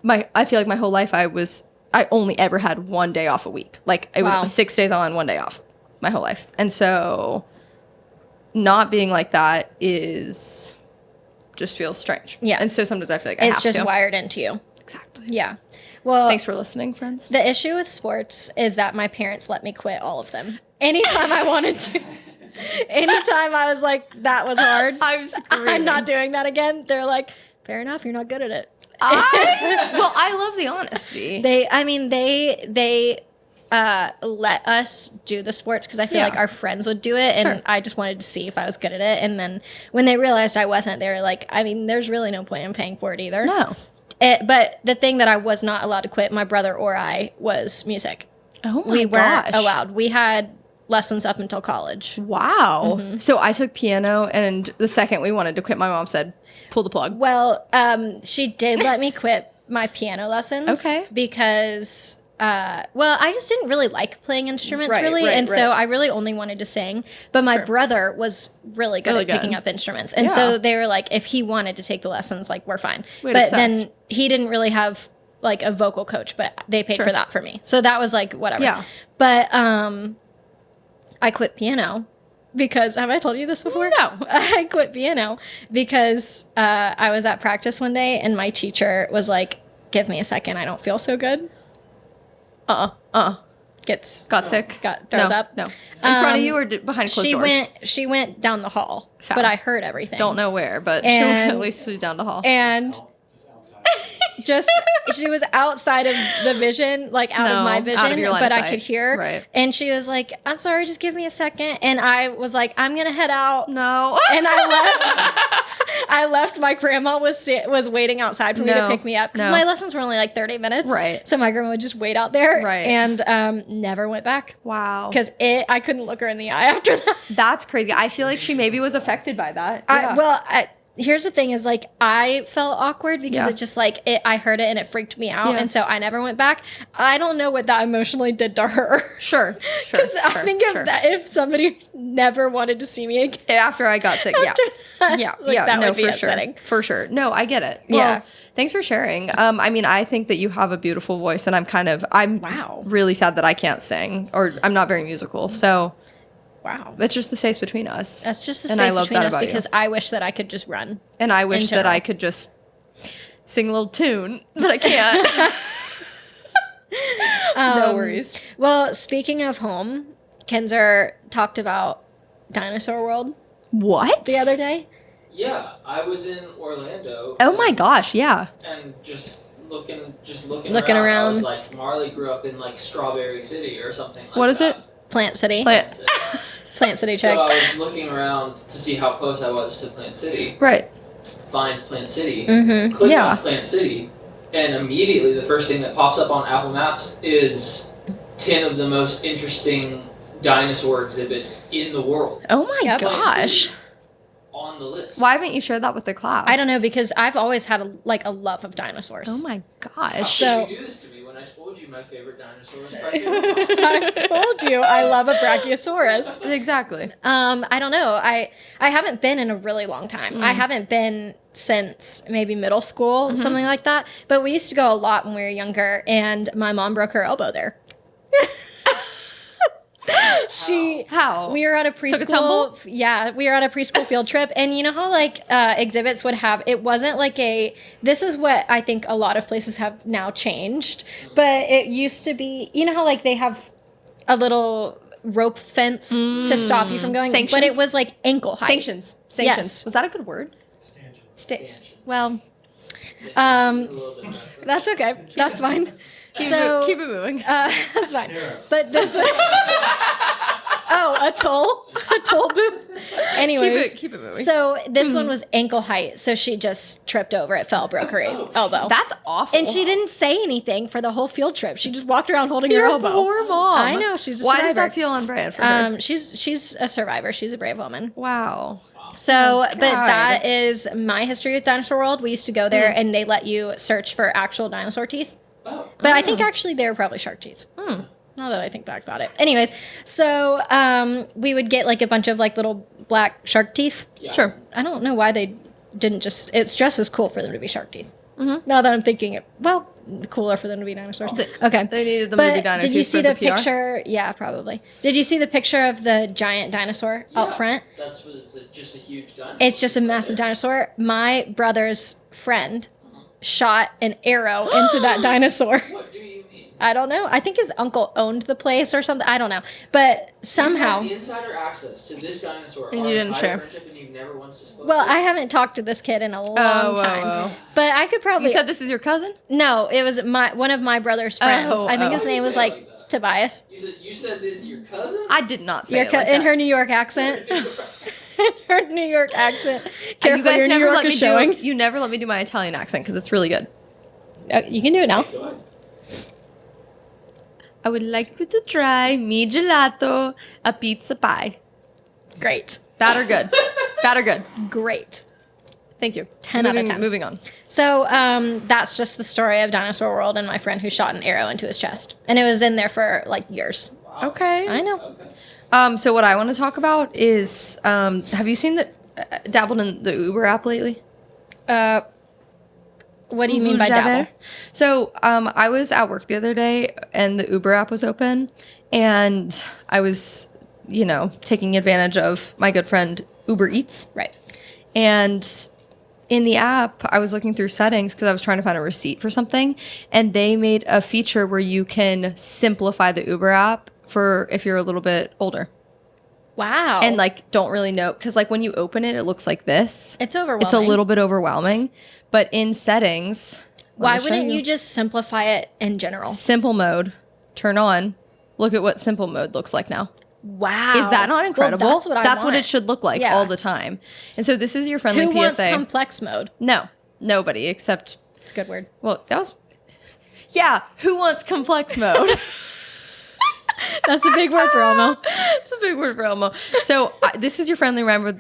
I feel like my whole life I only ever had one day off a week. Like it was
Wow.
6 days on, 1 day off my whole life. And so not being like that is just feels strange.
Yeah.
And so sometimes I feel like I
It's
have
just
to.
wired into you.
Exactly.
Yeah. Well,
Thanks for listening, friends.
the issue with sports is that my parents let me quit all of them. Anytime I wanted to. Anytime I was like, that was hard.
I'm screaming.
I'm not doing that again. They're like, fair enough, you're not good at it.
I love the honesty.
They let us do the sports because I feel
Yeah.
like our friends would do it, and
Sure.
I just wanted to see if I was good at it. And then when they realized I wasn't, they were like, I mean, there's really no point in paying for it either.
No.
But the thing that I was not allowed to quit, my brother or I, was music.
Oh my
We weren't
gosh.
allowed. We had lessons up until college.
Wow.
Mm-hmm.
So I took piano, and the second we wanted to quit, my mom said, pull the plug.
Well, she did let me quit my piano lessons.
Okay.
Because, I just didn't really like playing instruments,
Right,
really.
right,
And so
right.
I really only wanted to sing. But my
Sure.
brother was really good
Really
at picking
good.
up instruments. And
Yeah.
so they were like, if he wanted to take the lessons, like, we're fine.
Way to
But
obsess.
then he didn't really have, like, a vocal coach, but they paid
Sure.
for that for me. So that was, like, whatever.
Yeah.
But I quit piano. Because, have I told you this before?
No.
I quit piano because I was at practice one day and my teacher was like, give me a second, I don't feel so good.
Got sick.
Throws
no,
up.
No. In front of you or behind closed doors?
She went down the hall,
Foul.
but I heard everything.
Don't know where, but she
And-
went at least down the hall.
And
Just outside.
she was outside of the vision, like out
No,
of my
out
vision,
of your line
but
of
I could
sight.
hear.
Right.
And she was like, I'm sorry, just give me a second. And I was like, I'm going to head out.
No.
And I left. I left. My grandma was waiting outside for me to
No,
pick me up because
no.
my lessons were only like 30 minutes.
Right.
So my grandma would just wait out there.
Right.
And never went back
Wow.
because I couldn't look her in the eye after that.
That's crazy. I feel like she maybe was affected by that. Yeah.
Here's the thing: is like I felt awkward because
Yeah.
it just like I heard it and it freaked me out,
Yeah.
and so I never went back. I don't know what that emotionally did to her.
Sure.
Because I think if somebody never wanted to see me again,
After I got sick, yeah.
that,
Yeah,
like,
yeah,
that
no,
would be
for
upsetting.
sure. For sure. No, I get it. Well,
Yeah.
thanks for sharing. I mean, I think that you have a beautiful voice, and I'm
Wow.
really sad that I can't sing, or I'm not very musical. So
Wow,
it's just the space between us.
that's just the
And I
space
love
between
that
us
about you.
because I wish that I could just run.
And I wish
in
that
general.
I could just sing a little tune, but I can't. No worries.
Well, speaking of home, Kenzer talked about Dinosaur World
What?
the other day.
Yeah, I was in Orlando.
Oh my gosh, yeah.
And just looking
Looking
I
around.
was like, Marlee grew up in like Strawberry City or something like that.
What is it?
Plant City.
Plant.
Plant City
So
check.
I was looking around to see how close I was to Plant City.
Right.
Find Plant City.
Mm-hmm.
Click
Yeah.
on Plant City, and immediately the first thing that pops up on Apple Maps is 10 of the most interesting dinosaur exhibits in the world
Oh my
Yep.
gosh.
on the list.
Why haven't you shared that with the class?
I don't know because I've always had a love of dinosaurs.
Oh my
How
gosh.
So-
could you do this to me when I told you my favorite dinosaur was Triceratops?
I told you I love a Brachiosaurus.
Exactly.
I don't know. I haven't been in a really long time. I haven't been since maybe middle school, something like that. But we used to go a lot when we were younger, and my mom broke her elbow there.
How?
We were on a
Took a
preschool.
tumble?
Yeah, we were on a preschool field trip, and you know how like exhibits would have. It wasn't like a. This is what I think a lot of places have now changed, but it used to be. You know how like they have a little rope fence to stop you from going, but it
Sanctions?
was like ankle height.
Sanctions.
Yes.
Was that a good word?
Stanchions.
Stanchion.
Well,
Yes,
Um,
it's a little bit different.
that's okay. That's fine.
Keep it moving.
That's fine.
Tariffs.
But this was. Oh, a toll booth. Anyways,
keep it moving.
so this one was ankle height, so she just tripped over it, fell, broke her elbow.
That's awful.
And she didn't say anything for the whole field trip. She just walked around holding
Your
her elbow.
poor mom.
I know, she's a
Why
survivor.
does that feel on brand for her?
She's a survivor. She's a brave woman.
Wow.
So, but
God.
that is my history with Dinosaur World. We used to go there, and they let you search for actual dinosaur teeth.
Oh.
But I think actually they were probably shark teeth. Now that I think back about it. Anyways, so we would get like a bunch of like little black shark teeth.
Yeah.
Sure.
I don't know why they didn't just. It's just as cool for them to be shark teeth. Now that I'm thinking it, well, cooler for them to be dinosaurs. Okay.
They needed them
But
to be dinosaurs
did you see
for
the
the PR?
picture? Yeah, probably. Did you see the picture of the giant dinosaur out front?
That's just a huge dinosaur.
It's just a massive dinosaur. My brother's friend shot an arrow into that dinosaur.
What do you mean?
I don't know. I think his uncle owned the place or something. I don't know. But somehow.
You had insider access to this dinosaur.
And
our
you didn't
entire
share.
friendship, and you've never once disclosed
Well,
it?
I haven't talked to this kid in a long
whoa,
time.
whoa.
But I could probably.
You said this is your cousin?
No, it was one of my brother's friends.
Oh,
I think
oh.
his name was
Say it
like
like that.
Tobias.
You said this is your cousin?
I did not say
Your
it like
in
that.
her New York accent. Her New York accent.
And
Careful, your New York is showing.
You never let me do my Italian accent because it's really good.
You can do it now.
Go ahead.
I would like you to try mi gelato, a pizza pie.
Great.
Bad or good? Bad or good?
Great.
Thank you.
10 out of 10.
Moving on.
So that's just the story of Dinosaur World and my friend who shot an arrow into his chest. And it was in there for like years.
Okay.
I know.
Okay.
So what I want to talk about is, have you seen dabbled in the Uber app lately?
What do you mean by dabble?
So I was at work the other day and the Uber app was open and I was, taking advantage of my good friend Uber Eats.
Right.
And in the app, I was looking through settings because I was trying to find a receipt for something. And they made a feature where you can simplify the Uber app for if you're a little bit older.
Wow.
And don't really know. Because when you open it, it looks like this.
It's overwhelming.
It's a little bit overwhelming. But in settings,
Why wouldn't you just simplify it in general?
simple mode, turn on. Look at what simple mode looks like now.
Wow.
Is that not incredible?
Well, that's what
it should look like
Yeah.
all the time. And so this is your friendly
Who
PSA.
wants complex mode?
No, nobody except,
It's a good word.
well, that was, yeah, who wants complex mode?
That's a big word for Elmo.
It's a big word for Elmo. So this is your friendly reminder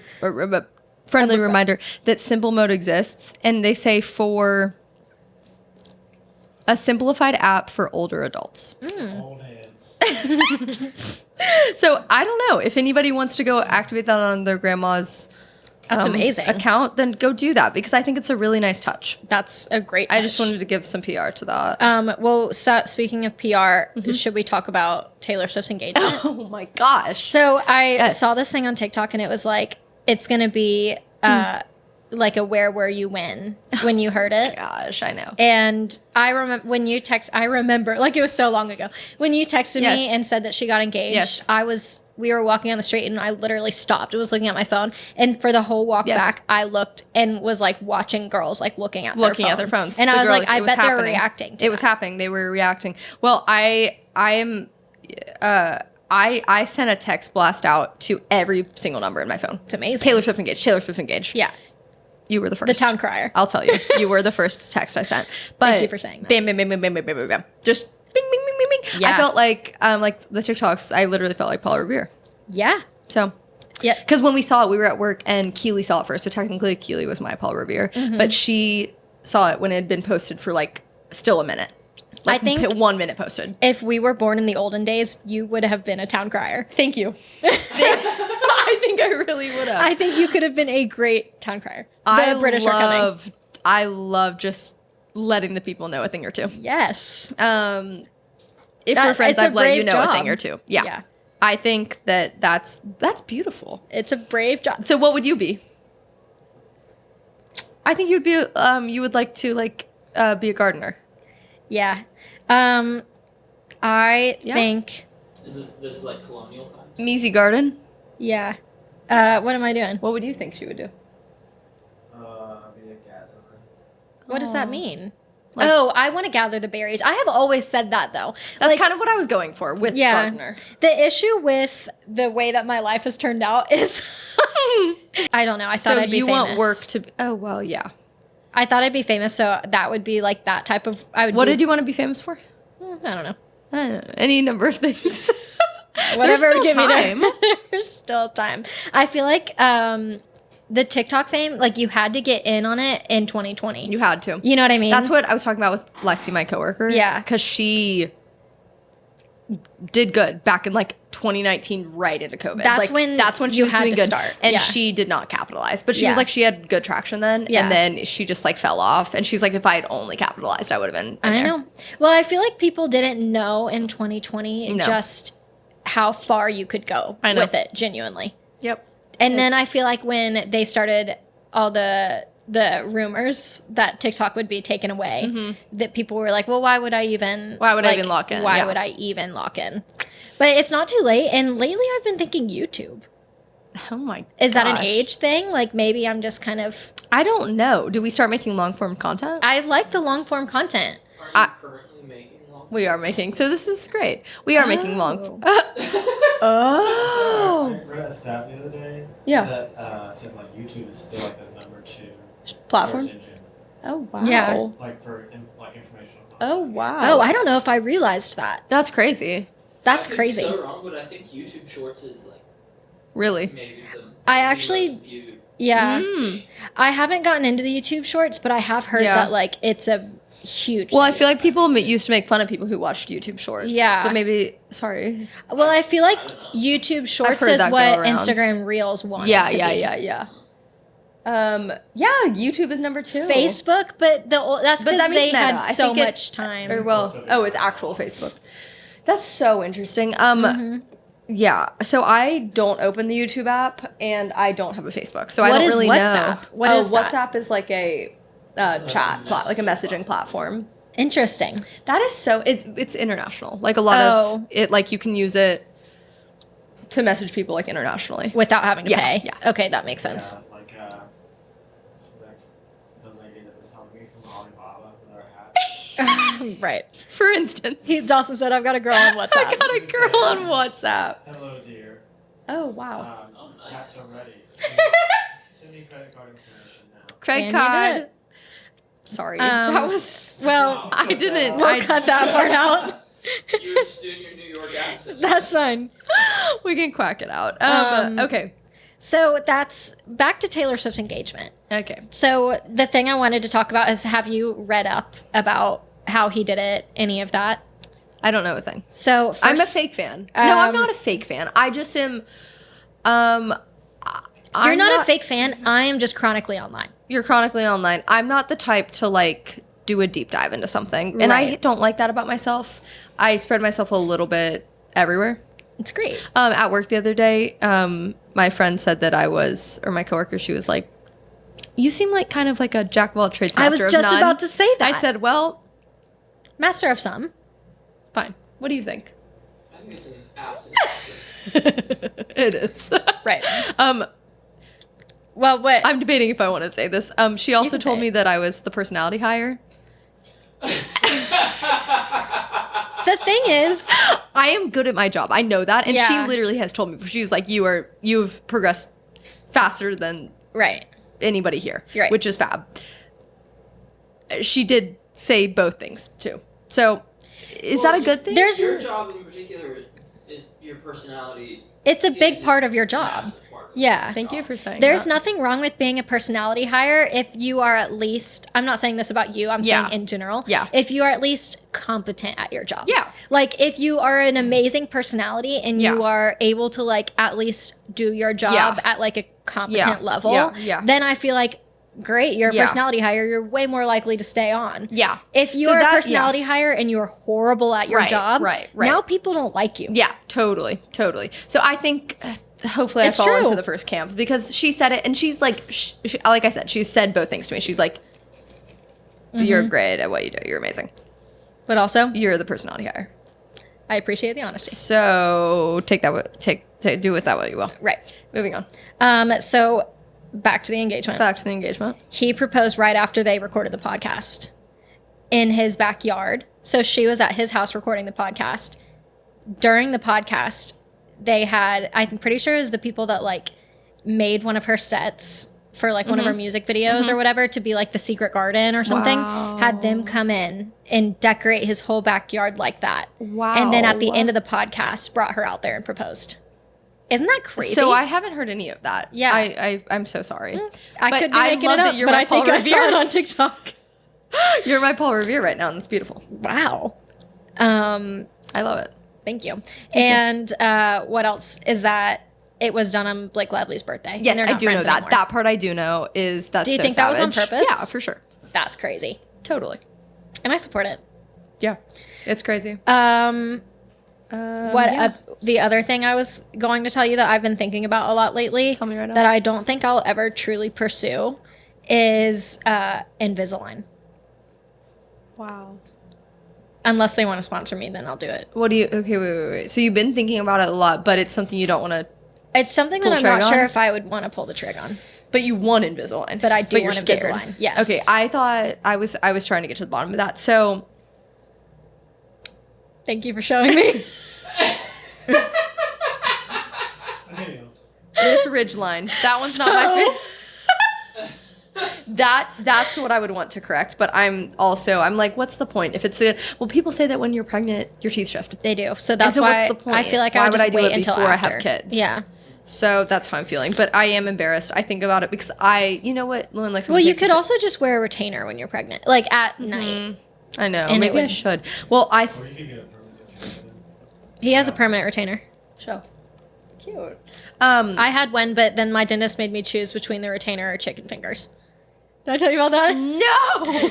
that simple mode exists. And they say for a simplified app for older adults.
Old hands.
So I don't know if anybody wants to go activate that on their grandma's
That's amazing.
account, then go do that because I think it's a really nice touch.
That's a great
I just
touch.
wanted to give some PR to that.
Well, speaking of PR, should we talk about Taylor Swift's engagement?
Oh my gosh.
So I
Yes.
saw this thing on TikTok and it was like, it's going to be like a where were you when you heard it.
Gosh, I know.
And I remember when you I remember like it was so long ago when you texted
Yes.
me and said that she got engaged.
Yes.
We were walking on the street and I literally stopped. I was looking at my phone and for the whole walk
Yes.
back, I looked and was like watching girls like looking at
Looking
their
at their phones.
And
The
I was
girls,
like, I
it was
bet they're
happening.
reacting. To
It was happening. They were reacting. Well, I sent a text blast out to every single number in my phone.
It's amazing.
Taylor Swift engaged. Taylor Swift engaged.
Yeah.
You were the first.
The town crier.
I'll tell you. You were the first text I sent. But
Thank you for saying that.
Bam, bam, bam, bam, bam, bam, bam, bam. Just bing, bing, bing, bing, bing.
Yeah.
I felt like the TikToks, I literally felt like Paul Revere.
Yeah.
So,
Yeah.
because when we saw it, we were at work and Keely saw it first. So technically, Keely was my Paul Revere. But she saw it when it had been posted for still a minute.
I think
1 minute posted.
if we were born in the olden days, you would have been a town crier.
Thank you. I think I really would have.
I think you could have been a great town crier. The British are coming.
I love just letting the people know a thing or two.
Yes.
If we're
It's
friends,
a
I've let you
brave
know
job.
a thing or two. Yeah.
Yeah.
I think that's beautiful.
It's a brave job.
So what would you be? I think you'd be you would like to be a gardener.
Yeah. I think,
Is this like colonial times?
Measy garden.
yeah. What am I doing?
What would you think she would do?
Be a gatherer.
What does that mean? I want to gather the berries. I have always said that though.
That's kind of what I was going for with gardener.
The issue with the way that my life has turned out is I don't know. I thought
So
I'd be
you
famous.
want work to be, oh, well, yeah.
I thought I'd be famous, so that would be like that type of.
What did you want to be famous for?
I don't know.
I don't know. Any number of things.
Whatever,
There's still
give
time.
me there. There's still time. I feel like the TikTok fame, like you had to get in on it in 2020.
You had to.
You know what I mean?
That's what I was talking about with Lexi, my coworker.
Yeah.
Because she did good back in like 2019, right into COVID.
That's
like,
when
she
you
was
had
doing
to
good,
start.
and
Yeah.
she did not capitalize. But she
Yeah.
was like, she had good traction then,
Yeah.
and then she just like fell off. And she's like, if I had only capitalized, I would have been. In
I
there.
know. Well, I feel like people didn't know in 2020
No.
just how far you could go
I know.
with it, genuinely.
Yep.
And then I feel like when they started all the rumors that TikTok would be taken away, that people were like, well, why would I even
Why would I even lock in?
Why
Yeah.
would I even lock in? But it's not too late. And lately I've been thinking YouTube.
Oh my.
Is that an
gosh.
age thing? Like maybe I'm just kind of
I don't know. Do we start making long form content?
I like the long form content.
Are you currently making long?
We are making. So this is great. We are making long form.
I read a stat the other day
Yeah.
that said like YouTube is still like the number 2
Platform?
search engine,
Oh wow.
Yeah.
like for like informational content.
Oh wow.
Oh, I don't know if I realized that.
That's crazy.
That's
I could be
crazy.
so wrong, but I think YouTube Shorts is like
Really.
maybe the
I
the
actually-
most viewed.
Yeah.
Mm.
I haven't gotten into the YouTube shorts, but I have heard
Yeah.
that like it's a huge
Well, I
thing.
feel like people used to make fun of people who watched YouTube Shorts.
Yeah.
But maybe, sorry.
Well, I feel like
I don't know.
YouTube Shorts
heard
is
that go
what
around.
Instagram Reels want.
Yeah,
to
yeah,
be.
yeah, yeah. Yeah, YouTube is number 2.
Facebook, but that's
But
because
that means
they
Meta.
had
I
so
think it-
much time.
Or well,
also
oh,
the-
it's actual Facebook. That's so interesting.
Mm-hmm.
Yeah. So I don't open the YouTube app, and I don't have a Facebook, so I
What
don't
is
really
WhatsApp?
know.
What
oh,
is that?
WhatsApp is like a chat, like a messaging platform.
Interesting.
That is so. It's international. Like a lot of it. Like you can use it to message people like internationally.
Without having to
Yeah,
pay.
yeah.
Okay, that makes sense.
Yeah, like the lady that was telling me from Alibaba with her hat.
Right.
For instance,
Dawson said, "I've got a girl on WhatsApp."
I got a girl on WhatsApp.
Hello, dear.
Oh wow.
Oh, nice.
Hats are ready. Send me credit card information now.
Credit
And you
card.
did it.
Sorry,
Um,
that was.
Well,
I didn't.
we'll cut that part out.
You were just doing your New York accent.
That's fine.
We can quack it out. Okay.
So that's back to Taylor Swift's engagement.
Okay.
So the thing I wanted to talk about is, have you read up about how he did it? Any of that?
I don't know a thing.
So first,
I'm a fake fan. No, I'm
um,
not a fake fan. I just am.
You're not a fake fan. I am just chronically online.
You're chronically online. I'm not the type to like do a deep dive into something, and I
Right.
don't like that about myself. I spread myself a little bit everywhere.
It's great.
At work the other day, my friend said that I was, or my coworker, she was like, "You seem like kind of like a jack of all trades,
I was
master of
just
none."
about to say that.
I said, "Well,
Master of some.
fine. What do you think?"
I think it's an absolute.
It is.
Right.
um,
Well, what?
I'm debating if I want to say this. She also
can
told
say
me
it.
that I was the personality hire.
The thing is,
I am good at my job. I know that, and she
Yeah.
literally has told me. She's like, "You've progressed faster than
right.
anybody here,"
You're right.
which is fab. She did say both things too. So, is that a good thing?
There's
Your job in particular is your personality.
it's a big
is
part of your job.
massive part of
Yeah.
Thank you for saying
There's
that.
nothing wrong with being a personality hire if you are at least, I'm not saying this about you, I'm
Yeah.
saying in general.
Yeah.
If you are at least competent at your job.
Yeah.
Like if you are an amazing personality and you
Yeah.
are able to like at least do your job
Yeah.
at like a competent
Yeah.
level,
Yeah. Yeah.
then I feel like great, you're a
Yeah.
personality hire, you're way more likely to stay on.
Yeah.
If you
So
are
that-
a personality hire and you're horrible at your
Right,
job,
right.
now people don't like you.
Yeah, totally. So I think hopefully
It's
I fall
true.
into the first camp because she said it, and she's like, like I said, she said both things to me. She's like, "You're great at what you do. You're amazing.
But also,
You're the personality hire."
I appreciate the honesty.
So do with that what you will.
Right.
Moving on.
So back to the engagement.
Back to the engagement.
He proposed right after they recorded the podcast in his backyard. So she was at his house recording the podcast. During the podcast, they had, I'm pretty sure it was the people that like made one of her sets for like one of her music videos or whatever to be like the secret garden or something.
Wow.
Had them come in and decorate his whole backyard like that.
Wow.
And then at the end of the podcast, brought her out there and proposed. Isn't that crazy?
So I haven't heard any of that.
Yeah.
I'm so sorry.
I
but
could be making
love
it
that
up,
you're
but
my
I think
Paul
I saw
Revere.
it on TikTok.
You're my Paul Revere right now, and it's beautiful.
Wow.
I love it.
Thank you. And what else is that? It was done on Blake Lively's birthday. and
Yes,
they're
I
not
do know
friends
that.
anymore.
That part I do know is that's
Do you
so
think that was on
savage.
purpose?
Yeah, for sure.
That's crazy.
Totally.
And I support it.
Yeah. It's crazy.
The other thing I was going to tell you that I've been thinking about a lot lately,
Tell me right now.
that I don't think I'll ever truly pursue, is Invisalign.
Wow.
Unless they want to sponsor me, then I'll do it.
What do you? Okay, wait. So you've been thinking about it a lot, but it's something you don't want to.
It's something that
Pull
I'm
the
not
trigger
sure
on?
if I would want to pull the trigger on.
But you want Invisalign.
But I do
you're
want
scared.
Invisalign, yes.
Okay, I thought I was trying to get to the bottom of that. So
Thank you for showing me.
Damn.
this ridge line, that one's not my favorite. That's what I would want to correct, but I'm like, what's the point? If it's people say that when you're pregnant, your teeth shift.
They do. So that's
so
why
what's the point?
I feel like
Why
I would just
I do
wait
it
until
before
after.
I have kids?
Yeah.
So that's how I'm feeling, but I am embarrassed. I think about it because you know what, when like
Well, you could also just wear a retainer when you're pregnant, like at night.
I know,
and it
maybe I
would-
should. Well,
Or you could get a permanent.
He has a permanent retainer.
show cute.
I had one, but then my dentist made me choose between the retainer or chicken fingers. Did I tell you about that?
No.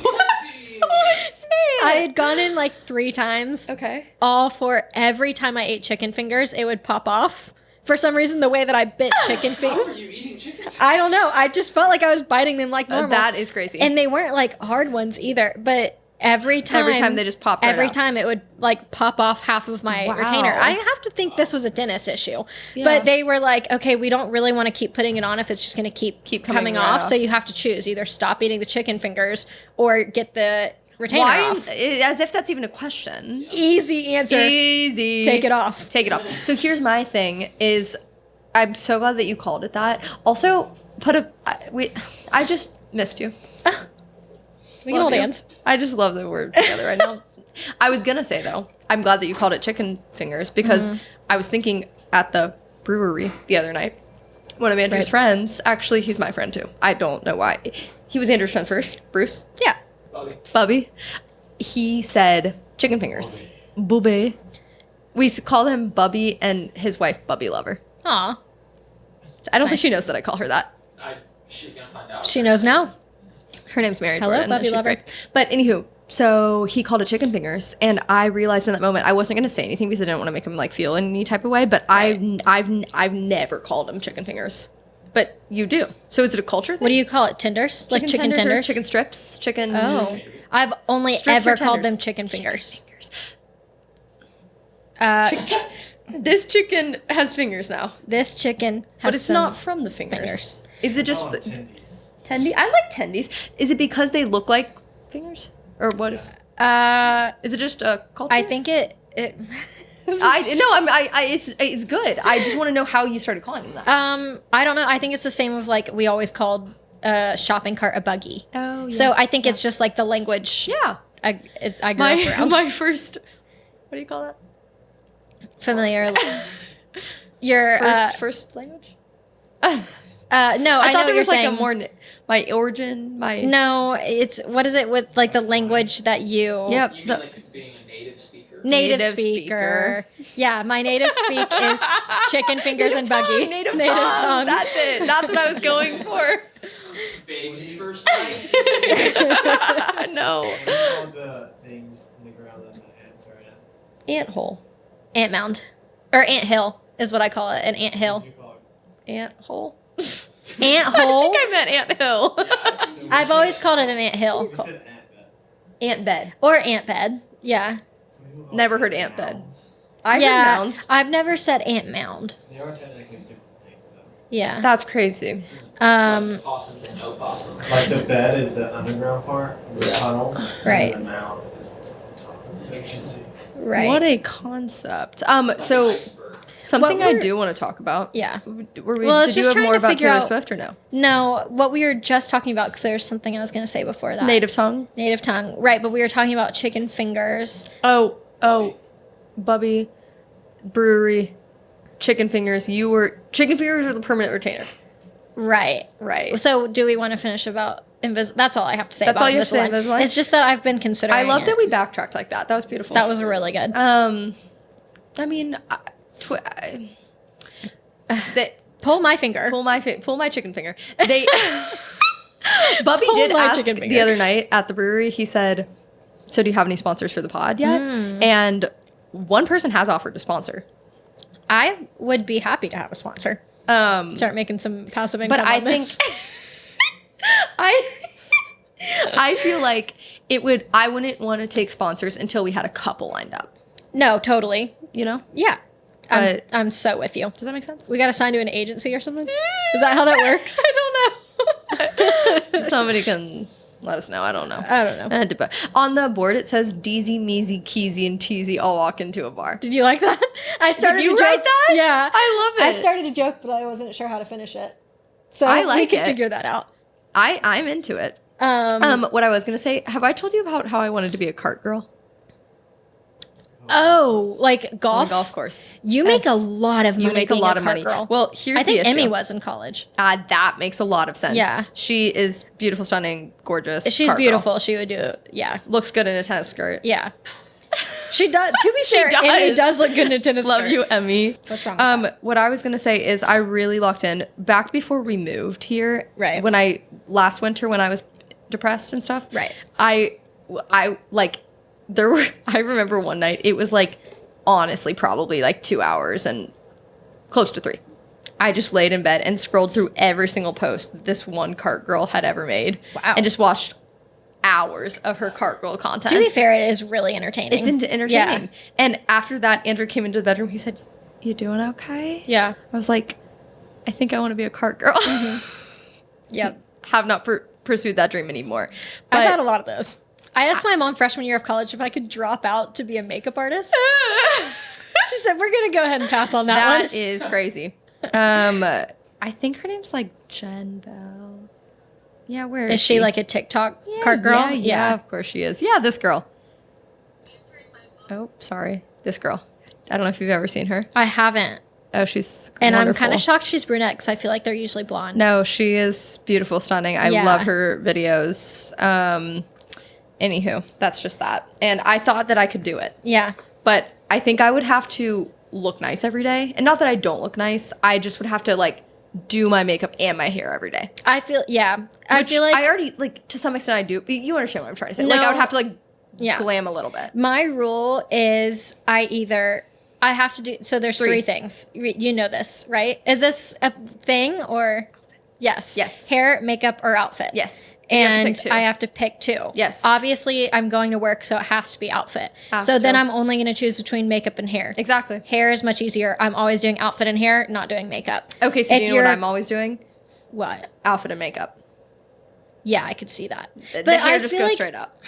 I had gone in like 3 times.
Okay.
All for every time I ate chicken fingers, it would pop off. For some reason, the way that I bit chicken
How
fingers.
are you eating chicken?
I don't know. I just felt like I was biting them like normal.
That is crazy.
And they weren't like hard ones either. But every time
they just popped right
Every
out.
time it would like pop off half of my
Wow.
retainer. I have to think this was a dentist issue.
Yeah.
But they were like, okay, we don't really want to keep putting it on if it's just going to keep coming
right
off.
off.
So you have to choose either stop eating the chicken fingers or get the retainer
Why?
off.
As if that's even a question.
Easy answer.
Easy.
Take it off.
Take it off. So here's my thing: is I'm so glad that you called it that. Also, I just missed you.
We can hold
you.
hands.
I just love that we're together right now. I was gonna say though, I'm glad that you called it chicken fingers because I was thinking at the brewery the other night. One of Andrew's friends, actually, he's my friend too. I don't know why. He was Andrew's friend first, Bruce,
Yeah.
Bubby. He said chicken fingers, Bubby. We call him Bubby and his wife Bubby Lover.
Aw.
I don't think
Nice.
she knows that I call her that.
She's gonna find out.
She knows now.
Her name's Mary
Hello,
Jordan. and
Bubby
she's
Lover.
great. But anywho, so he called it chicken fingers, and I realized in that moment I wasn't gonna say anything because I didn't want to make him like feel in any type of way. But I've never called him chicken fingers. But you do. So is it a culture thing?
What do you call it? Tenders? Like chicken
or
tenders?
chicken strips, chicken.
Oh. I've only
Strips
ever
or
called
tenders?
them chicken fingers.
This chicken has fingers now,
This chicken has
but it's
some
not from the fingers.
fingers.
Is it just
Oh, tendies.
tendy? I like tendies. Is it because they look like fingers, or what is? Is it just a culture?
I think it
It's good. I just want to know how you started calling them that.
I don't know. I think it's the same of like we always called a shopping cart a buggy.
Oh, yeah.
So I think it's just like the language
Yeah.
I grew up around.
My first. What do you call that?
Familiar. Your
First language.
no, I
I
know
thought
what
there
you're
was like
saying.
a more my origin. My
No, it's what is it with like the language that you
Yep.
You mean like being a native speaker?
Native
Native
speaker. Yeah, my native speak is chicken fingers and buggy.
Native tongue. That's it. That's what I was going for.
Baby's first time.
No.
What's all the things in the ground that the ants are in?
Ant hole.
Ant mound. Or ant hill is what I call it. An ant hill.
You call it.
Ant hole.
Ant
I
hole.
think I meant ant hill.
So we
I've
said
always
ant-
called it an ant hill.
We said ant bed.
Ant bed.
Or ant bed. Yeah.
Some people call
Never
it
heard ant bed.
mounds.
I've
yeah.
heard mounds.
I've never said ant mound.
They are technically different things though.
Yeah.
That's crazy.
Like possums and no possum.
Like the bed is the underground part, the
Yeah.
tunnels.
Right.
And the mound is what's on top, as you can see.
Right.
What a concept.
Like an
So
iceberg.
Something
What
I
we're-
do want to talk about.
Yeah.
Were we,
Well, I was
did you
just
have
trying
more
to
about
figure
Taylor
out-
Swift or no?
No, what we were just talking about, because there's something I was going to say before that.
Native tongue.
Native tongue. Right, but we were talking about chicken fingers.
Oh, Bubby, brewery, chicken fingers. Chicken fingers are the permanent retainer.
Right.
Right.
So do we want to finish about That's all I have to say
That's
about
all you have to say,
Invisalign.
Invisalign?
It's just that I've been considering
I love
it.
that we backtracked like that. That was beautiful.
That was really good.
I mean,
Pull my finger.
pull my chicken finger. They Bubby
Pull
did
my
ask
chicken
the
finger.
other night at the brewery. He said, "So do you have any sponsors for the pod yet?" And one person has offered to sponsor.
I would be happy to have a sponsor. Start making some passive income.
But I
on
think
this.
I feel like it would. I wouldn't want to take sponsors until we had a couple lined up.
No, totally.
You know?
Yeah.
But-
I'm so with you.
Does that make sense?
We got to sign to an agency or something? Is that how that works?
I don't know. Somebody can let us know. I don't know.
I don't know.
On the board it says Deezy, Meezy, Keezy, and Teezy all walk into a bar.
Did you like that? I started
you
to
write
joke.
that?
Yeah.
I love it.
I started to joke, but I wasn't sure how to finish it. So
I
we
like
can
it.
figure that out.
I'm into it. What I was gonna say, have I told you about how I wanted to be a cart girl?
Oh, like golf?
On a golf course.
You make a
Yes.
lot of money.
You make a
being
lot of
cart
money.
Girl.
Well, here's
I think
the issue.
Emmy was in college.
That makes a lot of sense.
Yeah.
She is beautiful, stunning, gorgeous.
She's
cart girl.
beautiful. She would do. Yeah.
Looks good in a tennis skirt.
Yeah. She does. To be fair,
does.
Emmy does look good in a tennis
Love
skirt.
you, Emmy.
What's wrong with that?
What I was gonna say is I really locked in back before we moved here.
Right.
When last winter when I was depressed and stuff.
Right.
I like there were. I remember one night it was like honestly probably like 2 hours and close to 3. I just laid in bed and scrolled through every single post that this one cart girl had ever made.
Wow.
And just watched hours of her cart girl content.
To be fair, it is really entertaining.
It's entertaining.
Yeah.
And after that, Andrew came into the bedroom. He said, "You doing okay?"
Yeah.
I was like, "I think I want to be a cart girl."
Yep.
Have not pursued that dream anymore. But
I've had a lot of those. I asked my mom freshman year of college if I could drop out to be a makeup artist. She said, "We're gonna go ahead and pass on that
that
one."
is crazy. I think her name's like Jen Bell. Yeah, where
Is she like a TikTok
Yeah,
cart girl?
Yeah, of course she is. Yeah, this girl. Oh, sorry. This girl. I don't know if you've ever seen her.
I haven't.
Oh, she's
And I'm
wonderful.
kind of shocked she's brunette because I feel like they're usually blonde.
No, she is beautiful, stunning. I
Yeah.
love her videos. Anywho, that's just that. And I thought that I could do it.
Yeah.
But I think I would have to look nice every day. And not that I don't look nice. I just would have to like do my makeup and my hair every day.
I feel, yeah. I
Which
feel like
I already, like, to some extent I do. You understand what I'm trying to say.
No.
Like, I would have to, like,
Yeah.
glam a little bit.
my rule is I have to do, so there's 3 things. You know this, right? Is this a thing or? Yes.
Yes.
Hair, makeup, or outfit.
Yes. You have to
And
pick 2.
I have to pick 2.
Yes.
Obviously, I'm going to work, so it has to be outfit.
Has
So then
to.
I'm only going to choose between makeup and hair.
Exactly.
Hair is much easier. I'm always doing outfit and hair, not doing makeup.
Okay, so
If
do you know what
you're-
I'm always doing?
What?
Outfit and makeup.
Yeah, I could see that.
The hair just
feel
goes
like,
straight up.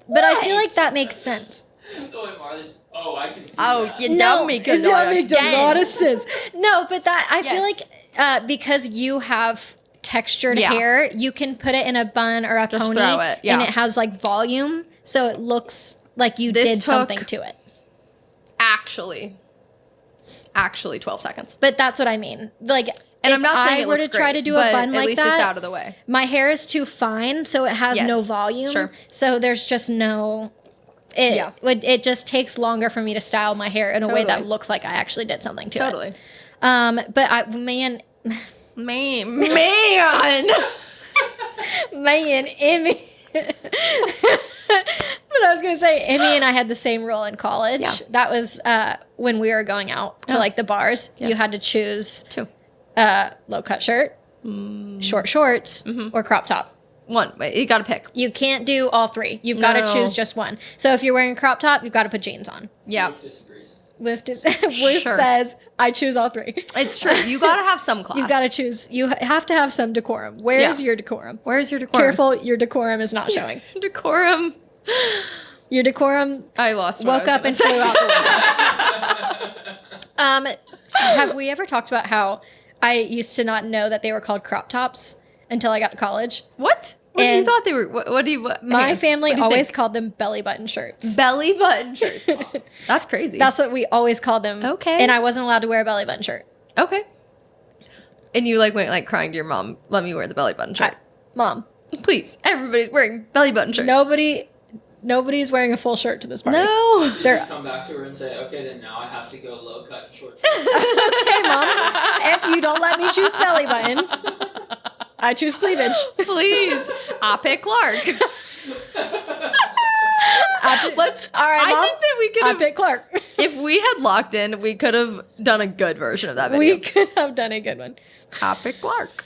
But I feel like that makes sense.
No, Marlee's. Oh, I can see
Oh,
that.
you
No,
don't make a
it
lot
don't
of
make a lot of sense. No, but that I feel
Yes.
like because you have textured
Yeah.
hair, you can put it in a bun or a
Just
pony,
throw it, yeah.
and it has like volume, so it looks like you
This
did
took-
something to it.
Actually 12 seconds.
But that's what I mean. Like,
And
if
I'm not saying
I
it
were
looks
to try
great,
to do a
but
bun
at
like
least
that,
it's out of the way.
my hair is too fine, so it has
Yes.
no volume.
Sure.
So there's just no.
Yeah.
It just takes longer for me to style my hair in a way that
Totally.
looks like I actually did something to
Totally.
it. But man, Emmy. But I was gonna say, Emmy and I had the same rule in college.
Yeah.
That was when we were going out to
Oh.
like the bars. You
Yes.
had to choose
2.
low cut shirt, short shorts, or crop top.
1. Wait, you gotta pick.
You can't do all 3. You've got to
No.
choose just one. So if you're wearing a crop top, you've got to put jeans on.
Yeah.
Wolf disagrees.
Wolf
Sure.
says, I choose all 3.
It's true. You gotta have some class.
You've got to choose. You have to have some decorum. Where's
Yeah.
your decorum?
Where's your decorum?
Careful, your decorum is not showing.
Decorum.
Your decorum
I lost what
woke
I
up
was
and
gonna
flew out the window. Have we ever talked about how I used to not know that they were called crop tops until I got to college?
What? What you
And
thought they were? What do you?
My
hang on.
family
What do you
always
think?
called them belly button shirts.
belly button shirts. That's crazy.
That's what we always called them.
Okay.
And I wasn't allowed to wear a belly button shirt.
okay. And you like went like crying to your mom. Let me wear the belly button shirt,
Mom,
please. Everybody's wearing belly button shirts.
nobody's wearing a full shirt to this party.
No.
They're
Come back to her and say, okay, then now I have to go low cut and short.
okay, Mom. If you don't let me choose belly button, I choose cleavage.
Please. I pick Clark. Let's.
All right,
I
Mom.
think that we could
I
have.
pick Clark.
If we had locked in, we could have done a good version of that video.
We could have done a good one.
I pick Clark.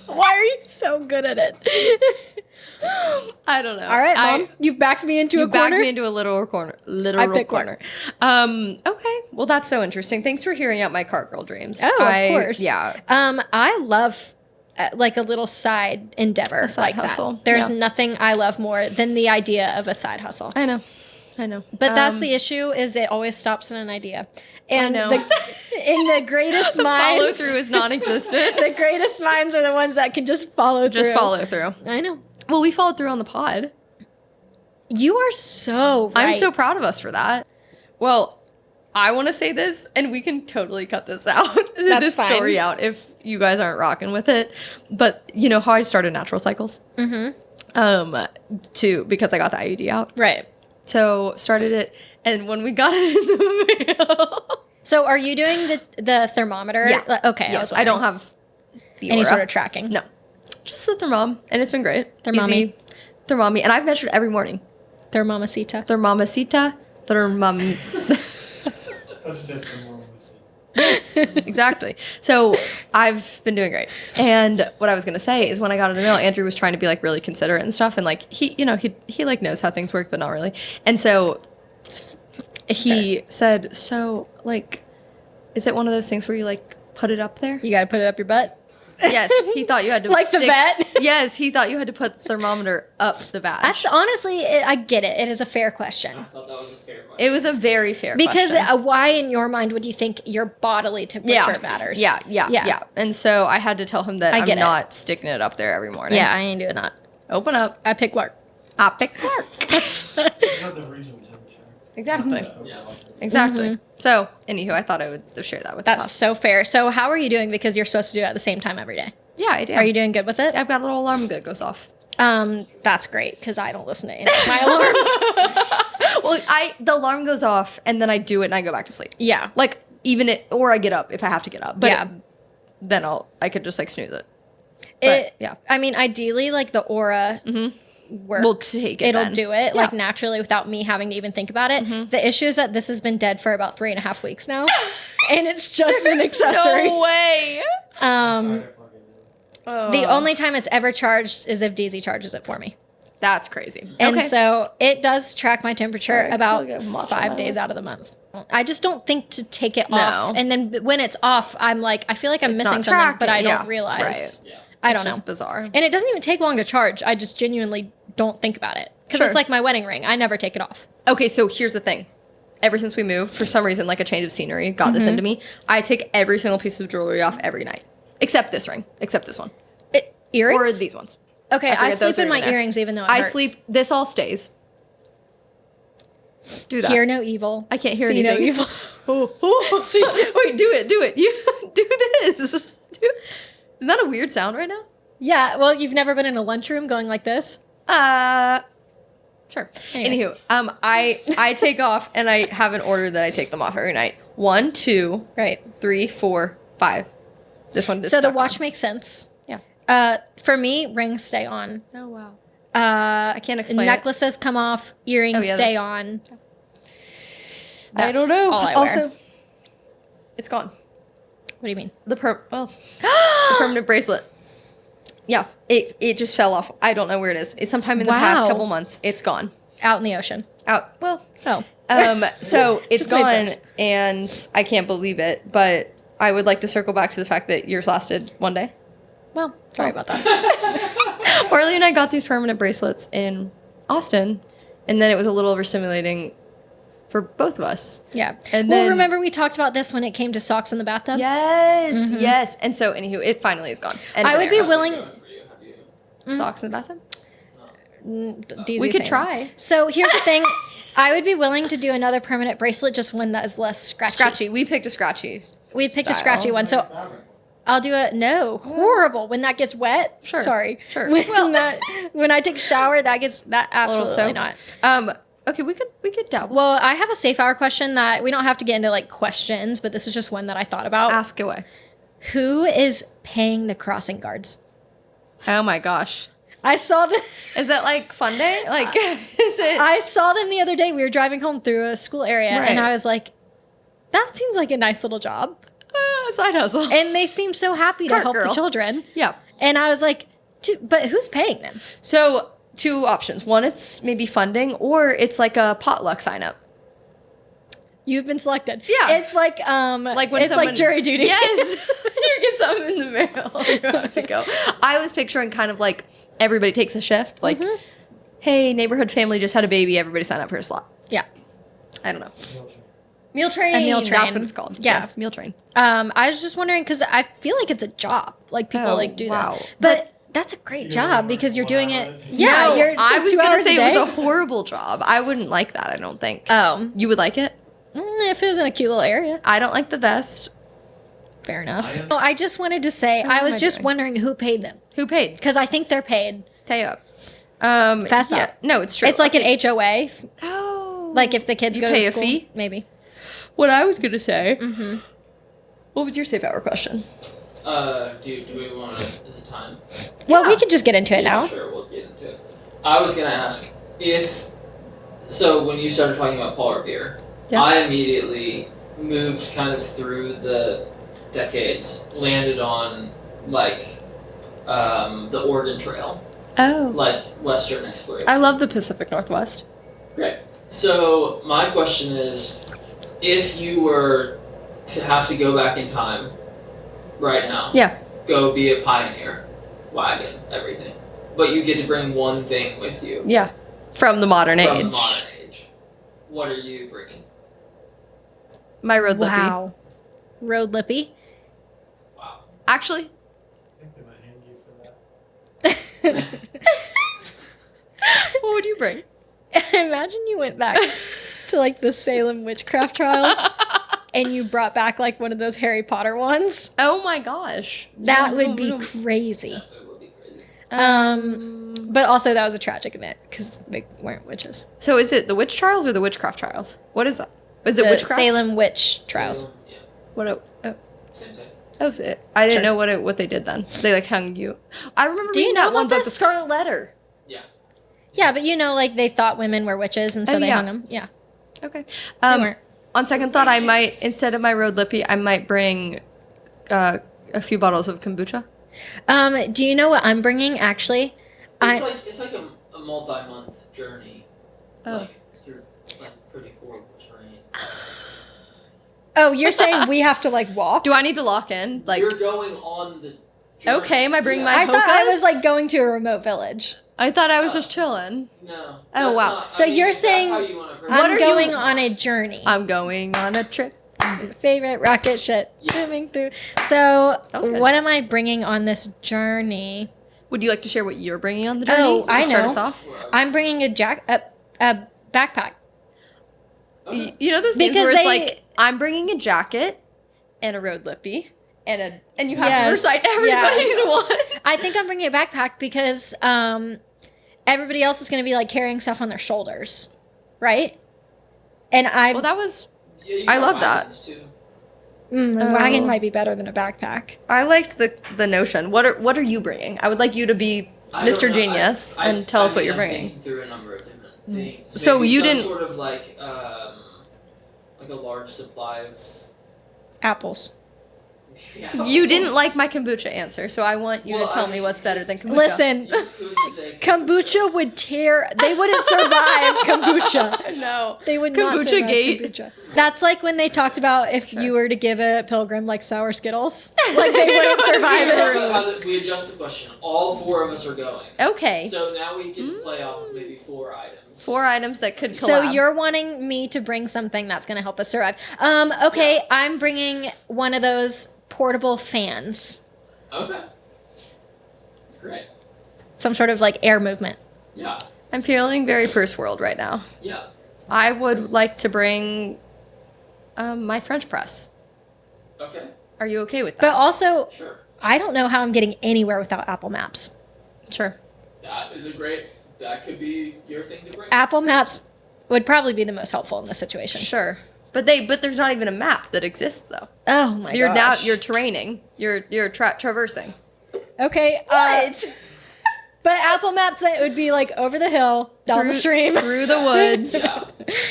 Why are you so good at it?
I don't know.
All right, Mom. You've backed me into
You
a corner.
backed me into a literal corner. Literal
pick
corner. Okay. Well, that's so interesting. Thanks for hearing out my cart girl dreams.
Oh, of course.
Yeah.
I love like a little side endeavor
side
like
hustle,
that. There's
yeah.
nothing I love more than the idea of a side hustle.
I know.
But that's the issue is it always stops at an idea. And
know.
in the greatest minds,
follow through is non-existent.
the greatest minds are the ones that can just follow through.
Just follow through.
I know.
Well, we followed through on the pod.
You are so right.
I'm so proud of us for that. Well, I want to say this, and we can totally cut this out.
That's
this
fine.
story out if you guys aren't rocking with it. But you know how I started Natural Cycles? Because I got the IUD out.
Right.
So started it, and when we got it in the mail,
So are you doing the thermometer?
Yeah.
Okay.
yes,
I
I don't have the
any
aura.
sort of tracking.
No, just the thermom, and it's been great.
Thermomi.
Easy. Thermomi, and I've measured every morning.
Thermomacita.
Thermomacita, thermom.
I just said the more missing.
Exactly. So I've been doing great. And what I was gonna say is when I got it in the mail, Andrew was trying to be like really considerate and stuff, and like he like knows how things work, but not really. And so he said, "So like, is it one of those things where you like put it up there?"
You got to put it up your butt.
Yes, he thought you had to
Like the vet?
Yes, he thought you had to put the thermometer up the badge.
That's honestly, I get it. It is a fair question.
I thought that was a fair question.
It was a very fair
Because
question.
why in your mind would you think your bodily temperature matters?
Yeah. And so I had to tell him that
I get
I'm
it.
not sticking it up there every morning.
Yeah, I ain't doing that.
Open up.
I pick Clark.
I pick Clark.
It's not the regional temperature.
Exactly.
Yeah.
Exactly. So, anywho, I thought I would share that with
That's
us.
so fair. So how are you doing? Because you're supposed to do it at the same time every day.
Yeah, I do.
Are you doing good with it?
I've got a little alarm that goes off.
That's great because I don't listen to any of my alarms.
Well, the alarm goes off and then I do it and I go back to sleep.
Yeah.
Like or I get up if I have to get up. But
Yeah.
then I could just like snooze it. But, yeah.
I mean, ideally, like the aura works.
We'll take it
It'll
then.
do it
Yeah.
like naturally without me having to even think about it. The issue is that this has been dead for about 3.5 weeks now, and it's just an accessory.
No way.
The only time it's ever charged is if DZ charges it for me.
That's crazy.
And
Okay.
so it does track my temperature
Sorry, I
about
feel like I have moth on
5
my
days
lips.
out of the month. I just don't think to take it
No.
off. And then when it's off, I'm like, I feel like I'm
It's
missing
not
something, but I
tracking,
don't
yeah,
realize.
Yeah.
I
It's
don't know.
just bizarre.
And it doesn't even take long to charge. I just genuinely don't think about it. Because
Sure.
it's like my wedding ring. I never take it off.
Okay, so here's the thing. Ever since we moved, for some reason, like a change of scenery got this into me. I take every single piece of jewelry off every night. Except this ring. Except this one.
Earrings?
Or these ones.
Okay, I
forget those
sleep in
are
my
in there.
earrings even though it
I
hurts.
sleep. This all stays. Do that.
Hear no evil.
I can't hear
see
anything.
no evil.
Wait, do it. You do this. Isn't that a weird sound right now?
Yeah, well, you've never been in a lunchroom going like this?
Sure.
Anyways.
Anywho, I take off and I have an order that I take them off every night. 1, 2,
Right.
3, 4, 5. This one.
So the watch makes sense.
Yeah.
For me, rings stay on.
Oh wow. I can't explain.
Necklaces come off, earrings
Oh, yeah,
stay
that's-
on.
I
That's
don't know.
all I wear.
Also, it's gone.
What do you mean?
The the permanent bracelet. Yeah, it just fell off. I don't know where it is. It's sometime in the past
Wow.
couple months. It's gone.
Out in the ocean.
Out. Well,
Oh.
so it's
Just made
gone,
sense.
and I can't believe it. But I would like to circle back to the fact that yours lasted one day.
Well, sorry about that.
Marlee and I got these permanent bracelets in Austin, and then it was a little overstimulating for both of us.
Yeah.
And
well,
then-
remember we talked about this when it came to socks in the bathtub?
Yes, yes. And so, anywho, it finally is gone. And
I would be
How's it
willing-
going for you? Have you?
socks in the bathtub.
DZ
We could
same.
try.
So here's the thing. I would be willing to do another permanent bracelet, just one that is less scratchy.
Scratchy. We picked a scratchy.
We picked a
Style.
scratchy one. So I'll do it. No, horrible. When that gets wet.
Sure.
Sorry.
Sure.
When,
Well-
when I take a shower, that absolutely
soaked.
not.
Okay, we could dabble.
Well, I have a safe hour question that we don't have to get into like questions, but this is just one that I thought about.
Ask away.
Who is paying the crossing guards?
Oh my gosh.
I saw the
Is that like fun day? Like, is it?
I saw them the other day. We were driving home through a school area, and
Right.
I was like, "That seems like a nice little job."
Side hustle.
And they seem so happy to
Cart
help
girl.
the children.
Yeah.
And I was like, "But who's paying them?"
So, two options. One, it's maybe funding, or it's like a potluck sign up.
You've been selected.
Yeah.
It's like
When
it's
someone,
like jury duty.
Yes. You get something in the mail. You have to go. I was picturing kind of like everybody takes a shift. Like, hey, neighborhood family just had a baby. Everybody sign up for a slot.
Yeah.
I don't know. Meal train.
A meal train.
That's what it's called.
Yeah.
Yes, meal train.
I was just wondering because I feel like it's a job. Like people
Oh,
like do
wow.
this, but that's a great job because you're doing it.
No,
Yeah,
No,
you're.
I was gonna say
a
it was a horrible job. I wouldn't like that. I don't think.
Oh,
You would like it?
if it was in a cute little area,
I don't like the vest.
fair enough.
I am-
Oh, I just wanted to say
What
I
am
was
I
just
doing?
wondering who paid them
Who paid?
because I think they're paid.
Tell you up.
Fess
yeah.
up.
No, it's true.
It's like an HOA.
Oh.
Like if the kids
You
go
pay
to
a
school,
fee?
maybe.
What I was gonna say. Mm-hmm. What was your safe hour question?
Do we want to? Is it time?
Well,
Yeah.
we could just get into it
Yeah,
now.
sure, we'll get into it. I was gonna ask if so when you started talking about polar beer,
Yeah.
I immediately moved kind of through the decades, landed on like the Oregon Trail,
Oh.
like Western exploration.
I love the Pacific Northwest.
Great. So my question is, if you were to have to go back in time right now,
Yeah.
go be a pioneer, wagon, everything, but you get to bring one thing with you
Yeah. From the modern
from
age.
the modern age. What are you bringing?
My road lippy.
Wow. Road lippy.
Wow.
Actually,
I think they might hang you for that.
what would you bring?
Imagine you went back to like the Salem witchcraft trials and you brought back like one of those Harry Potter ones.
Oh my gosh.
That would be crazy.
Yeah, it would be crazy.
But also that was a tragic event because they weren't witches.
So is it the witch trials or the witchcraft trials? What is that? Is it
The
witchcraft?
Salem witch trials.
So, yeah,
What?
same thing.
Oh, is it? I didn't
Sure.
know what they did then. They like hung you. I remember
Do you
reading
know
that one
about
book, The
this?
Scarlet Letter.
Yeah.
Yeah, but you know, like they thought women were witches and so
Oh,
they
yeah.
hung them. Yeah.
Okay.
They weren't.
On second thought, I might instead of my road lippy, I might bring a few bottles of kombucha.
Do you know what I'm bringing actually?
It's like a multi-month journey.
Oh.
Like through like pretty horrible terrain.
Oh, you're saying we have to like walk?
Do I need to lock in? Like,
You're going on the journey.
okay, am I bringing
Yeah.
my
I thought I
hokas?
was like going to a remote village.
I thought I was just chilling.
No.
Oh,
that's
wow.
not-
So
I mean,
you're
that's
saying
how you want to
What
I'm
are you-
going on a journey.
I'm going on a trip.
Favorite rocket ship
Yeah.
moving through. So,
That was good.
what am I bringing on this journey?
Would you like to share what you're bringing on the journey?
Oh,
to
I
start
know.
us off?
I'm bringing a backpack.
Okay.
You know those games
Because
where it's
they-
like I'm bringing a jacket and a road lippy and you have
Yes,
to recite everybody's one.
I think I'm bringing a backpack because everybody else is going to be like carrying stuff on their shoulders, right? And
Well, that was
Yeah, you
I
got
love that.
wagons, Too.
a wagon
Oh.
might be better than a backpack.
I liked the notion. What are you bringing? I would like you to be
I don't
Mr.
know,
Genius
I
and tell us what
mean,
you're
I'm
bringing.
thinking through a number of different things.
So
Maybe
you
some
didn't-
sort of like a large supply of
Apples.
Yeah.
You didn't like my kombucha answer, so I want you
Well,
to tell
I-
me what's better than kombucha.
Listen,
You could say
kombucha would tear. They wouldn't survive kombucha.
No.
They would not
Kombucha
survive
gate.
kombucha. That's like when they talked about if you were to give a pilgrim like sour Skittles, like they wouldn't survive it.
We adjust the question. All 4 of us are going.
Okay.
So now we get to play off maybe 4 items.
4 items that could collab.
So you're wanting me to bring something that's going to help us survive. Okay, I'm bringing one of those portable fans.
Okay. Great.
Some sort of like air movement.
Yeah.
I'm feeling very first world right now.
Yeah.
I would like to bring my French press.
Okay.
Are you okay with
But
that?
also,
Sure.
I don't know how I'm getting anywhere without Apple Maps.
Sure.
That is a great. That could be your thing to bring.
Apple Maps would probably be the most helpful in this situation.
Sure. But there's not even a map that exists though.
Oh my gosh.
You're terraining. You're traversing.
Okay. But Apple Maps, it would be like over the hill, down the stream.
Through the woods.
Yeah.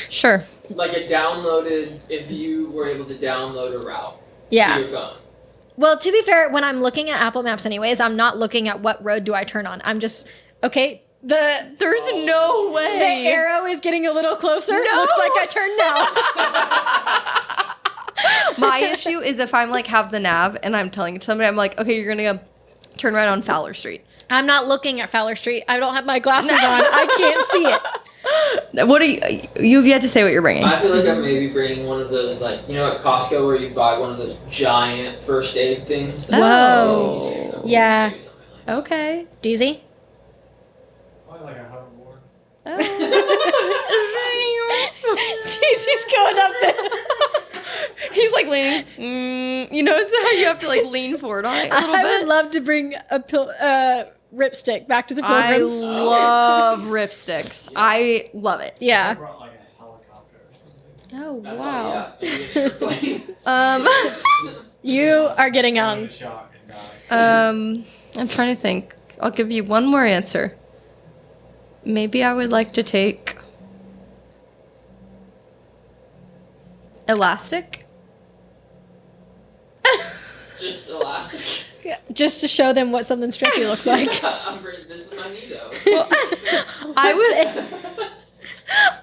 Sure.
Like a downloaded. If you were able to download a route
Yeah.
to your phone.
Well, to be fair, when I'm looking at Apple Maps anyways, I'm not looking at what road do I turn on. I'm just, okay,
There's no way.
the arrow is getting a little closer.
No.
Looks like I turned now.
My issue is if I'm like have the nav and I'm telling it to somebody, I'm like, okay, you're gonna go turn right on Fowler Street.
I'm not looking at Fowler Street. I don't have my glasses on. I can't see it.
What are you've yet to say what you're bringing?
I feel like I'm maybe bringing one of those, like, you know, at Costco where you buy one of those giant first aid things.
Whoa.
Yeah.
Maybe something like that.
Okay.
Deezy?
Probably like a hoverboard.
Deezy's going up there.
He's like leaning. You know, it's how you have to like lean forward on it a little
I
bit.
would love to bring a ripstick back to the
I
Pilgrims.
love ripsticks. I love it.
I
Yeah.
brought like a helicopter or something.
Oh
That's
wow.
all, yeah. Maybe an airplane.
You are getting
Give
young.
it a shot and die.
I'm trying to think. I'll give you one more answer. Maybe I would like to take elastic.
Just elastic.
Just to show them what something stretchy looks like.
This is my Nito.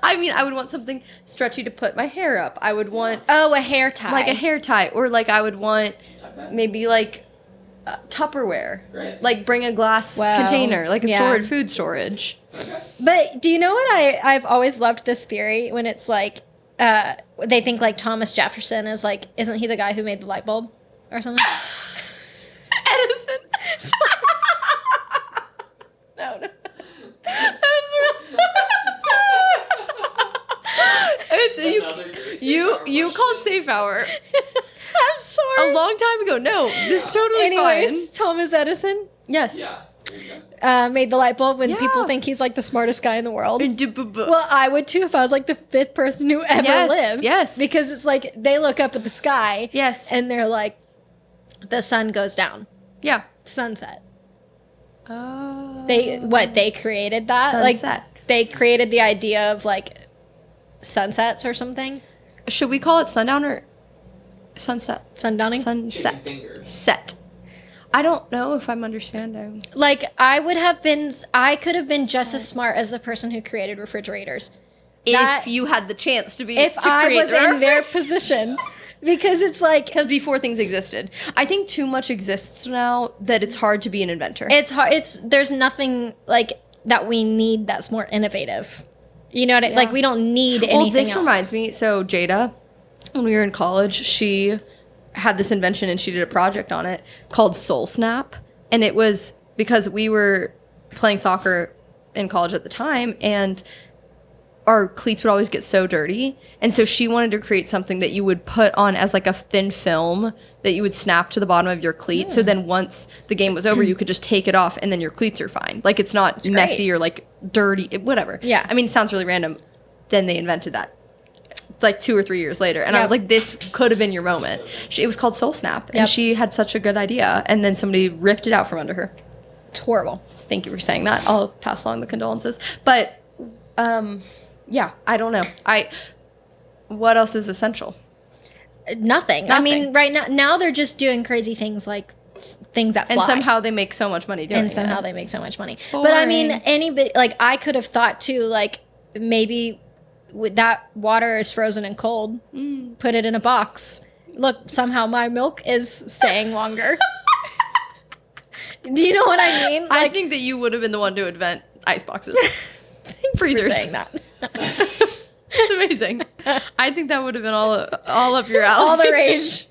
I would want something stretchy to put my hair up. I would want
Oh, a hair tie.
like a hair tie, or like I would want
Okay.
maybe like Tupperware.
Great.
Like bring a glass
Wow.
container, like a
Yeah.
food storage.
Okay.
But do you know what I've always loved this theory when it's like they think like Thomas Jefferson is like, isn't he the guy who made the light bulb or something?
Edison. No. That's
Another great
you
safe
you
hour
called
question.
safe hour
I'm sorry.
a long time ago. No, it's totally
Anyways,
fine.
Thomas Edison
Yes.
Yeah. There you go.
made the light bulb when
Yeah.
people think he's like the smartest guy in the world.
Well,
Well, I would too if I was like the 5th person who ever
Yes,
lived.
yes.
Because it's like they look up at the sky
yes.
and they're like, the sun goes down,
yeah.
sunset.
Oh.
They created that.
Sunset.
Like they created the idea of like sunsets or something.
Should we call it sundown or sunset?
Sundowning.
Chicken
Sunset.
fingers.
Set. I don't know if I'm understanding.
Like I could have been just as smart as the person who created refrigerators. That-
If you had the chance to be,
If
to
I
create
was in their position. Because it's like
because before things existed, I think too much exists now that it's hard to be an inventor.
it's hard. There's nothing like that we need that's more innovative. You know what?
Yeah.
Like we don't need anything
Well, this
else.
reminds me. So Jada, when we were in college, she had this invention and she did a project on it called Soul Snap, and it was because we were playing soccer in college at the time, and our cleats would always get so dirty, and so she wanted to create something that you would put on as like a thin film that you would snap to the bottom of your cleat. So then once the game was over, you could just take it off and then your cleats are fine. Like it's not messy or like dirty, whatever.
Yeah.
I mean, it sounds really random. Then they invented that like 2 or 3 years later. And I
Yep.
was like, this could have been your moment. It was called Soul Snap. And
Yep.
she had such a good idea. And then somebody ripped it out from under her.
It's horrible.
Thank you for saying that. I'll pass along the condolences. But yeah, I don't know. What else is essential?
Nothing. I mean, right now they're just doing crazy things like things that fly.
And somehow they make so much money doing it.
And somehow they make so much money. But I mean, anybody, like, I could have thought too, like, maybe that water is frozen and cold. Put it in a box. Look, somehow my milk is staying longer. Do you know what I mean?
I think that you would have been the one to invent ice boxes. Freezers.
saying that.
It's amazing. I think that would have been all up your alley.
All the rage.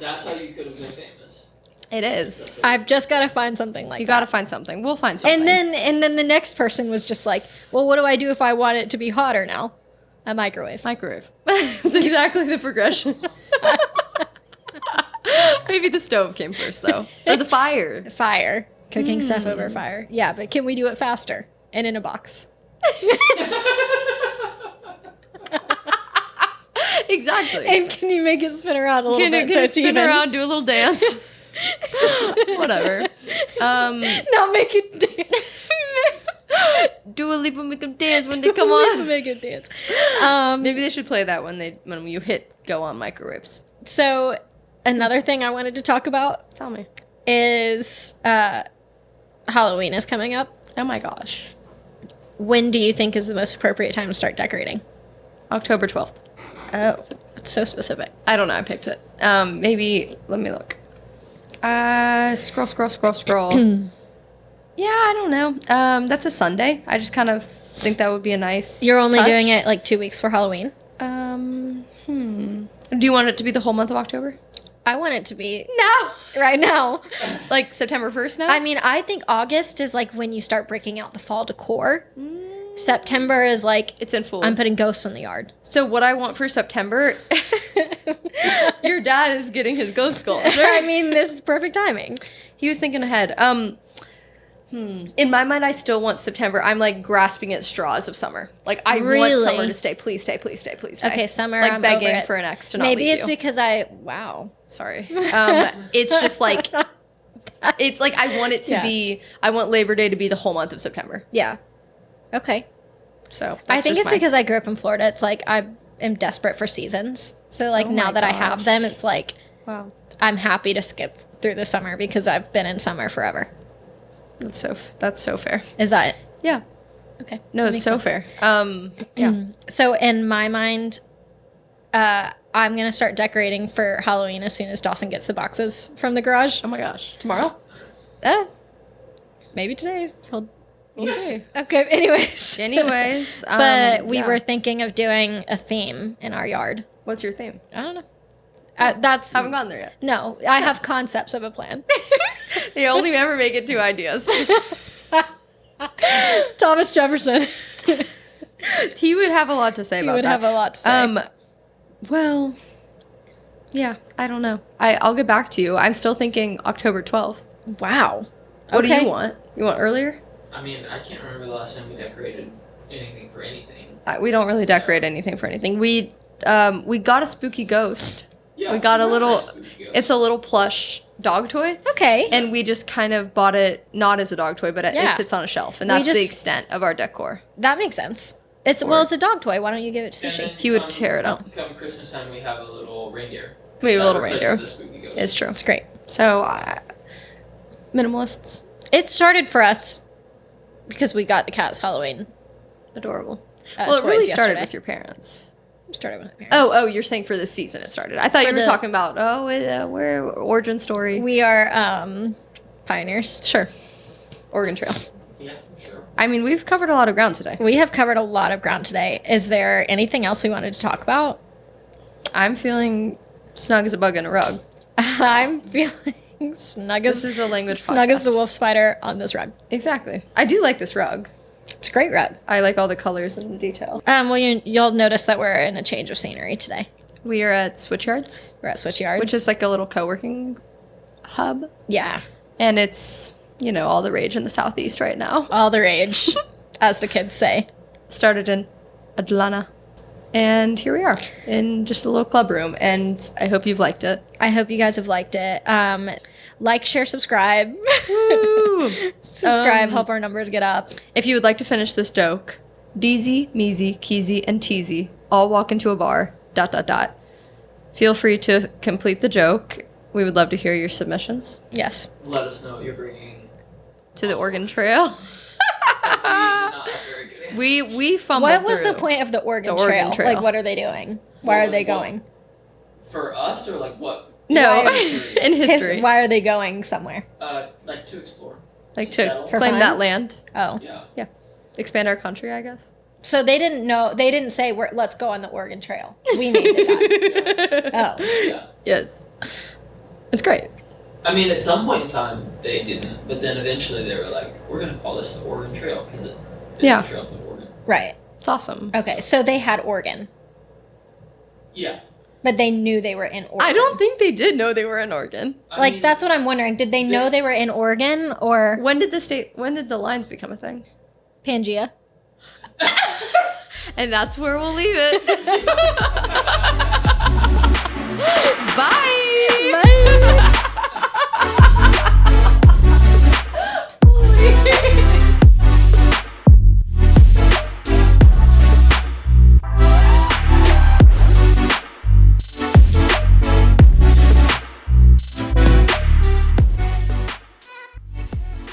That's how you could have been famous.
It is.
I've just got to find something like
You
that.
got to find something. We'll find something.
And then the next person was just like, well, what do I do if I want it to be hotter now? A microwave.
Microwave. It's exactly the progression. Maybe the stove came first, though. Or the fire.
Fire. Cooking stuff over fire. Yeah, but can we do it faster? And in a box.
Exactly.
And can you make it spin around a little bit?
Can
So
you
it's
spin
even?
around, do a little dance? Whatever.
Now make it dance.
Do a leap and make them dance when they come on.
Make it dance.
Maybe they should play that when you hit go on microwaves.
So another thing I wanted to talk about
Tell me.
is Halloween is coming up.
Oh my gosh.
When do you think is the most appropriate time to start decorating?
October 12th.
Oh, it's so specific.
I don't know. I picked it. Maybe, let me look. Scroll. Yeah, I don't know. That's a Sunday. I just kind of think that would be a nice
You're only
touch.
doing it like 2 weeks for Halloween.
Do you want it to be the whole month of October?
I want it to be
No.
right now.
Like September 1st now?
I mean, I think August is like when you start breaking out the fall decor. September is like
it's in full.
I'm putting ghosts in the yard.
So what I want for September, your dad is getting his ghost sculpture.
I mean, this is perfect timing.
He was thinking ahead. In my mind, I still want September. I'm like grasping at straws of summer. Like I want
Really?
summer to stay. Please stay. Please stay. Please stay.
Okay, summer,
Like
I'm
begging
over it.
for an ex to not
Maybe
leave
it's
you.
because wow.
Sorry. It's just like it's like I want it to
Yeah.
be. I want Labor Day to be the whole month of September.
Yeah. Okay.
So
I
that's
think
just
it's because I grew up in Florida. It's like I am desperate for seasons. So like
Oh
now
my
that I
gosh.
have them, it's like
wow.
I'm happy to skip through the summer because I've been in summer forever.
That's so fair.
Is that it?
Yeah.
Okay.
No,
That
it's
makes
so
sense.
fair. Yeah.
So in my mind, I'm gonna start decorating for Halloween as soon as Dawson gets the boxes from the garage.
Oh my gosh. Tomorrow?
Maybe today.
We'll see.
Okay. Anyways.
Anyways,
But we
yeah.
were thinking of doing a theme in our yard.
What's your theme?
I don't know. That's
I haven't gotten there yet.
no. I have concepts of a plan.
They only ever make it 2 ideas.
Thomas Jefferson.
He would have a lot to say
He
about
would
that.
have a lot to say.
Well, yeah, I don't know. I'll get back to you. I'm still thinking October 12th.
Wow.
What do
Okay.
you want? You want earlier?
I mean, I can't remember the last time we decorated anything for anything.
We don't really decorate anything for anything. We got a spooky ghost.
Yeah,
We got a
not
little.
nice spooky ghost.
It's a little plush dog toy.
Okay.
And we just kind of bought it not as a dog toy, but
Yeah.
it sits on a shelf, and
We
that's the
just-
extent of our decor.
That makes sense. It's it's a dog toy. Why don't you give it to
And
Sushi?
then
He would
come-
tear it up.
Come Christmas time, we have a little reindeer.
We have a
that
little
replaces
reindeer.
the spooky ghost.
It's true.
It's great.
So, minimalists,
It started for us because we got the cat's Halloween.
adorable. Well, it
toys
really started
yesterday.
with your parents.
Started with my parents.
Oh, you're saying for this season it started. I thought
For
you were
the-
talking about where origin story.
We are pioneers.
Sure, Oregon Trail.
Yeah, sure.
I mean, we've covered a lot of ground today.
We have covered a lot of ground today. Is there anything else we wanted to talk about?
I'm feeling snug as a bug in a rug.
I'm feeling snug as
This is a language
snug as the
podcast.
wolf spider on this rug.
Exactly. I do like this rug.
It's a great rug.
I like all the colors and the detail.
Well, you'll notice that we're in a change of scenery today.
We are at Switch Yards,
We're at Switch Yards,
which is like a little co-working hub,
yeah,
and it's all the rage in the southeast right now.
all the rage, as the kids say.
Started in Atlanta, and here we are in just a little club room, and I hope you've liked it.
I hope you guys have liked it. Like, share, subscribe. Subscribe, help our numbers get up.
If you would like to finish this joke, Deezy, Meezy, Keezy, and Teezy all walk into a bar, ... Feel free to complete the joke. We would love to hear your submissions
Yes.
Let us know what you're bringing.
to the Oregon Trail.
We did not have very good answers.
We fumbled
What was
through.
the point of the Oregon,
The Oregon
Trail?
Trail.
Like, what are they doing? Why
What
are
was
they
what?
going?
For us or like what?
No,
Why-
in history.
Why are they going somewhere?
Like to explore.
Like
to
to
settle.
For
claim
fun?
that land.
Oh.
Yeah.
Expand our country, I guess.
So they didn't know. They didn't say, let's go on the Oregon Trail. We named it that. Oh.
Yeah.
Yes. It's great.
I mean, at some point in time, they didn't, but then eventually they were like, we're going to call this the Oregon Trail because it
Yeah.
didn't show up in Oregon.
Right.
It's awesome.
Okay. So they had Oregon,
Yeah.
but they knew they were in Oregon.
I don't think they did know they were in Oregon.
I
Like,
mean,
that's what I'm wondering. Did they know they were in Oregon or
When did the lines become a thing?
Pangea?
And that's where we'll leave it. Bye.